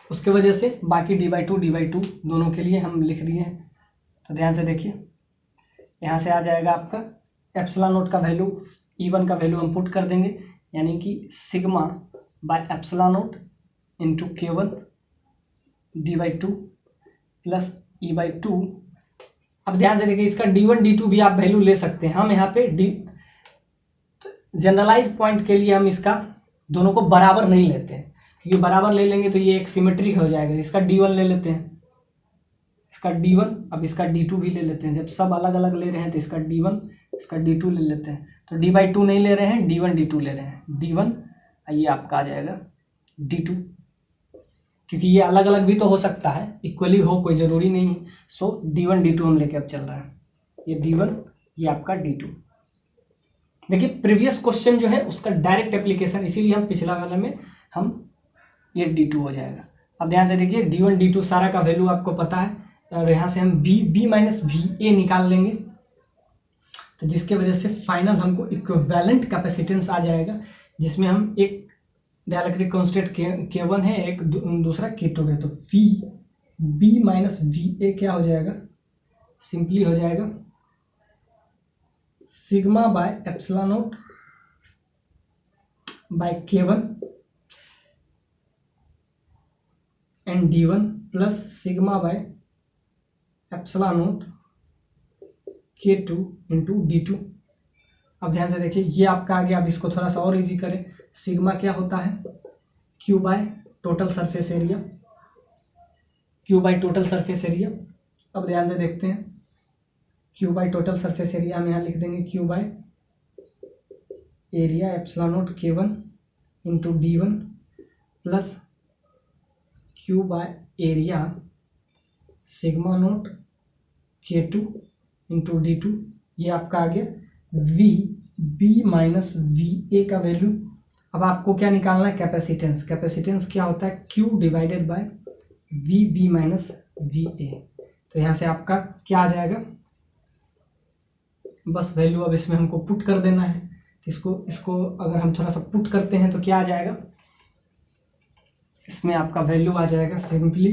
S1: उसके वजह से बाकी D/2 दोनों के लिए हम लिख दिए हैं। तो ध्यान से देखिए, यहाँ से आ जाएगा आपका एप्सिलॉन नॉट का वैल्यू, E1 का वैल्यू हम पुट कर देंगे, यानी कि sigma by epsilon naught into K1 D/2 plus E/2। अब ध्यान से देखिए, इसका D1 D2 भी आप वैल्यू ले सकते हैं। हम यहाँ पे जनरलाइज पॉइंट के लिए हम इसका दोनों को बराबर नहीं लेते हैं, क्योंकि बराबर ले लेंगे तो ये एक सिमेट्रिक हो जाएगा। इसका D1 ले लेते हैं, इसका D1, अब इसका D2 भी ले लेते हैं। जब सब अलग अलग ले रहे हैं तो इसका D1, इसका D2 ले लेते हैं। तो D/2 नहीं ले रहे हैं, D1 D2 ले रहे हैं। D1 ये आपका आ जाएगा D2, क्योंकि ये अलग अलग भी तो हो सकता है, इक्वली हो कोई ज़रूरी नहीं है। सो D1 D2 हम लेके अब चल रहे हैं, ये D1, ये आपका D2। देखिए प्रीवियस क्वेश्चन जो है उसका डायरेक्ट एप्लीकेशन, इसीलिए हम पिछला वाले में हम ये D2 हो जाएगा। अब ध्यान से देखिए, D1 D2 सारा का वैल्यू आपको पता है, और यहाँ से हम B माइनस VA निकाल लेंगे, तो जिसके वजह से फाइनल हमको इक्विवेलेंट कैपेसिटेंस आ जाएगा, जिसमें हम एक डाइलेक्ट्रिक कांस्टेंट K1 है, एक दूसरा K2 है। तो B माइनस VA क्या हो जाएगा, सिंपली हो जाएगा sigma by epsilon naught by K1 and D1 plus sigma by epsilon naught K2 into D2। अब ध्यान से देखिए, ये आपका आ गया। अब इसको थोड़ा सा और इजी करें, सिग्मा क्या होता है, Q by total surface area, Q by total surface area. अब ध्यान से देखते हैं, Q by total surface area हम यहाँ लिख देंगे Q by area epsilon naught K1 into D1 plus Q by area sigma naught K2 into D2। ये आपका आ गया V B minus V A का वैल्यू। अब आपको क्या निकालना है, कैपेसिटेंस। कैपेसिटेंस क्या होता है, Q divided by V B minus V A. तो यहाँ से आपका क्या आ जाएगा, बस वैल्यू अब इसमें हमको पुट कर देना है। इसको अगर हम थोड़ा सा पुट करते हैं तो क्या आ जाएगा, इसमें आपका वैल्यू आ जाएगा simply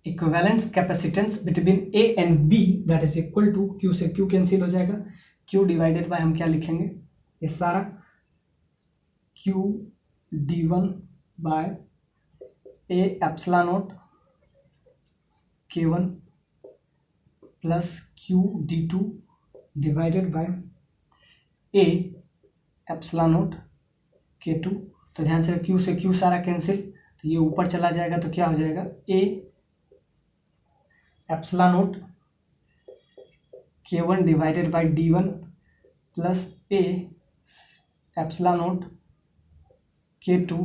S1: equivalent capacitance between A and B that is equal to, Q से क्यू कैंसिल हो जाएगा, क्यू डिवाइडेड बाय हम क्या लिखेंगे, ये सारा Q D1 by A epsilon naught K1 plus Q D2 divided by A epsilon naught K2। तो ध्यान से क्यू से क्यू सारा कैंसिल, तो ये ऊपर चला जाएगा तो क्या हो जाएगा, ए epsilon naught K1 divided by D1 plus A epsilon naught K2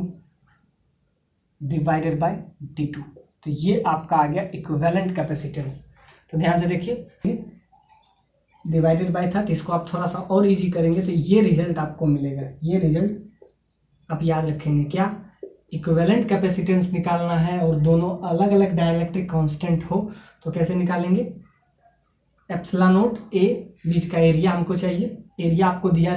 S1: divided by D2। तो ये आपका आ गया इक्विवेलेंट कैपेसिटेंस। तो ध्यान से देखिए, डिवाइडेड बाय था तो इसको आप थोड़ा सा और इजी करेंगे तो ये रिजल्ट आपको मिलेगा। ये रिजल्ट आप याद रखेंगे, क्या, इक्विवेलेंट कैपेसिटेंस निकालना है और दोनों अलग अलग डाइलेक्ट्रिक कांस्टेंट हो तो कैसे निकालेंगे, एप्सिलॉन नॉट ए बीच का एरिया हमको चाहिए, एरिया आपको दिया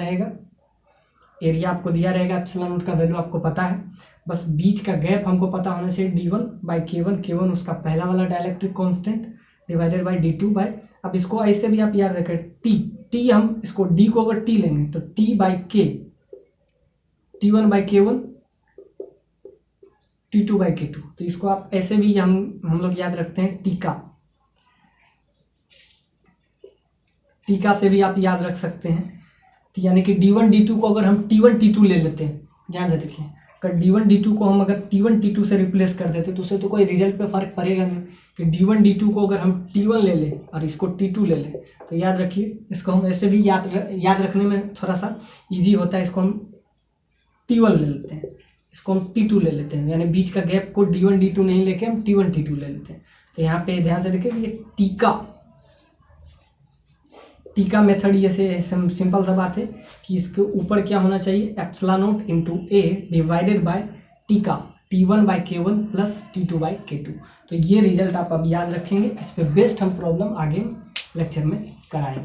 S1: रहेगा, एप्सिलॉन नॉट का वैल्यू आपको पता है, बस बीच का गैप हमको पता होना चाहिए D1 बाई K1 उसका पहला वाला dielectric constant divided by D2 by, अब इसको ऐसे भी आप याद रखें टी हम इसको D को अगर टी लेंगे तो T by K, T1 by K1 T2 by K2। तो इसको आप ऐसे भी हम लोग याद रखते हैं टीका से भी आप याद रख सकते हैं। तो यानी कि D1 D2 को अगर हम T1 T2 ले लेते हैं, ध्यान से देखिए, अगर D1 D2 को हम अगर T1 T2 से रिप्लेस कर देते तो उससे तो कोई रिजल्ट पे फर्क पड़ेगा नहीं। कि D1 D2 को अगर हम T1 ले लें और इसको T2 ले लें तो याद रखिए, इसको हम ऐसे भी याद रखने में थोड़ा सा इजी होता है। इसको हम T1 ले लेते हैं, इसको हम T2 ले लेते हैं, यानी बीच का गैप को D1 D2 नहीं लेके हम T1 T2 ले लेते हैं। तो यहाँ पे ध्यान से देखिए, ये टीका मेथड, ये से सिंपल सा बात है कि इसके ऊपर क्या होना चाहिए, epsilon naught into A divided by टीका T1 by K1 plus T2 by K2। तो ये रिजल्ट आप अब याद रखेंगे, इस पे बेस्ट हम प्रॉब्लम आगे लेक्चर में कराएंगे।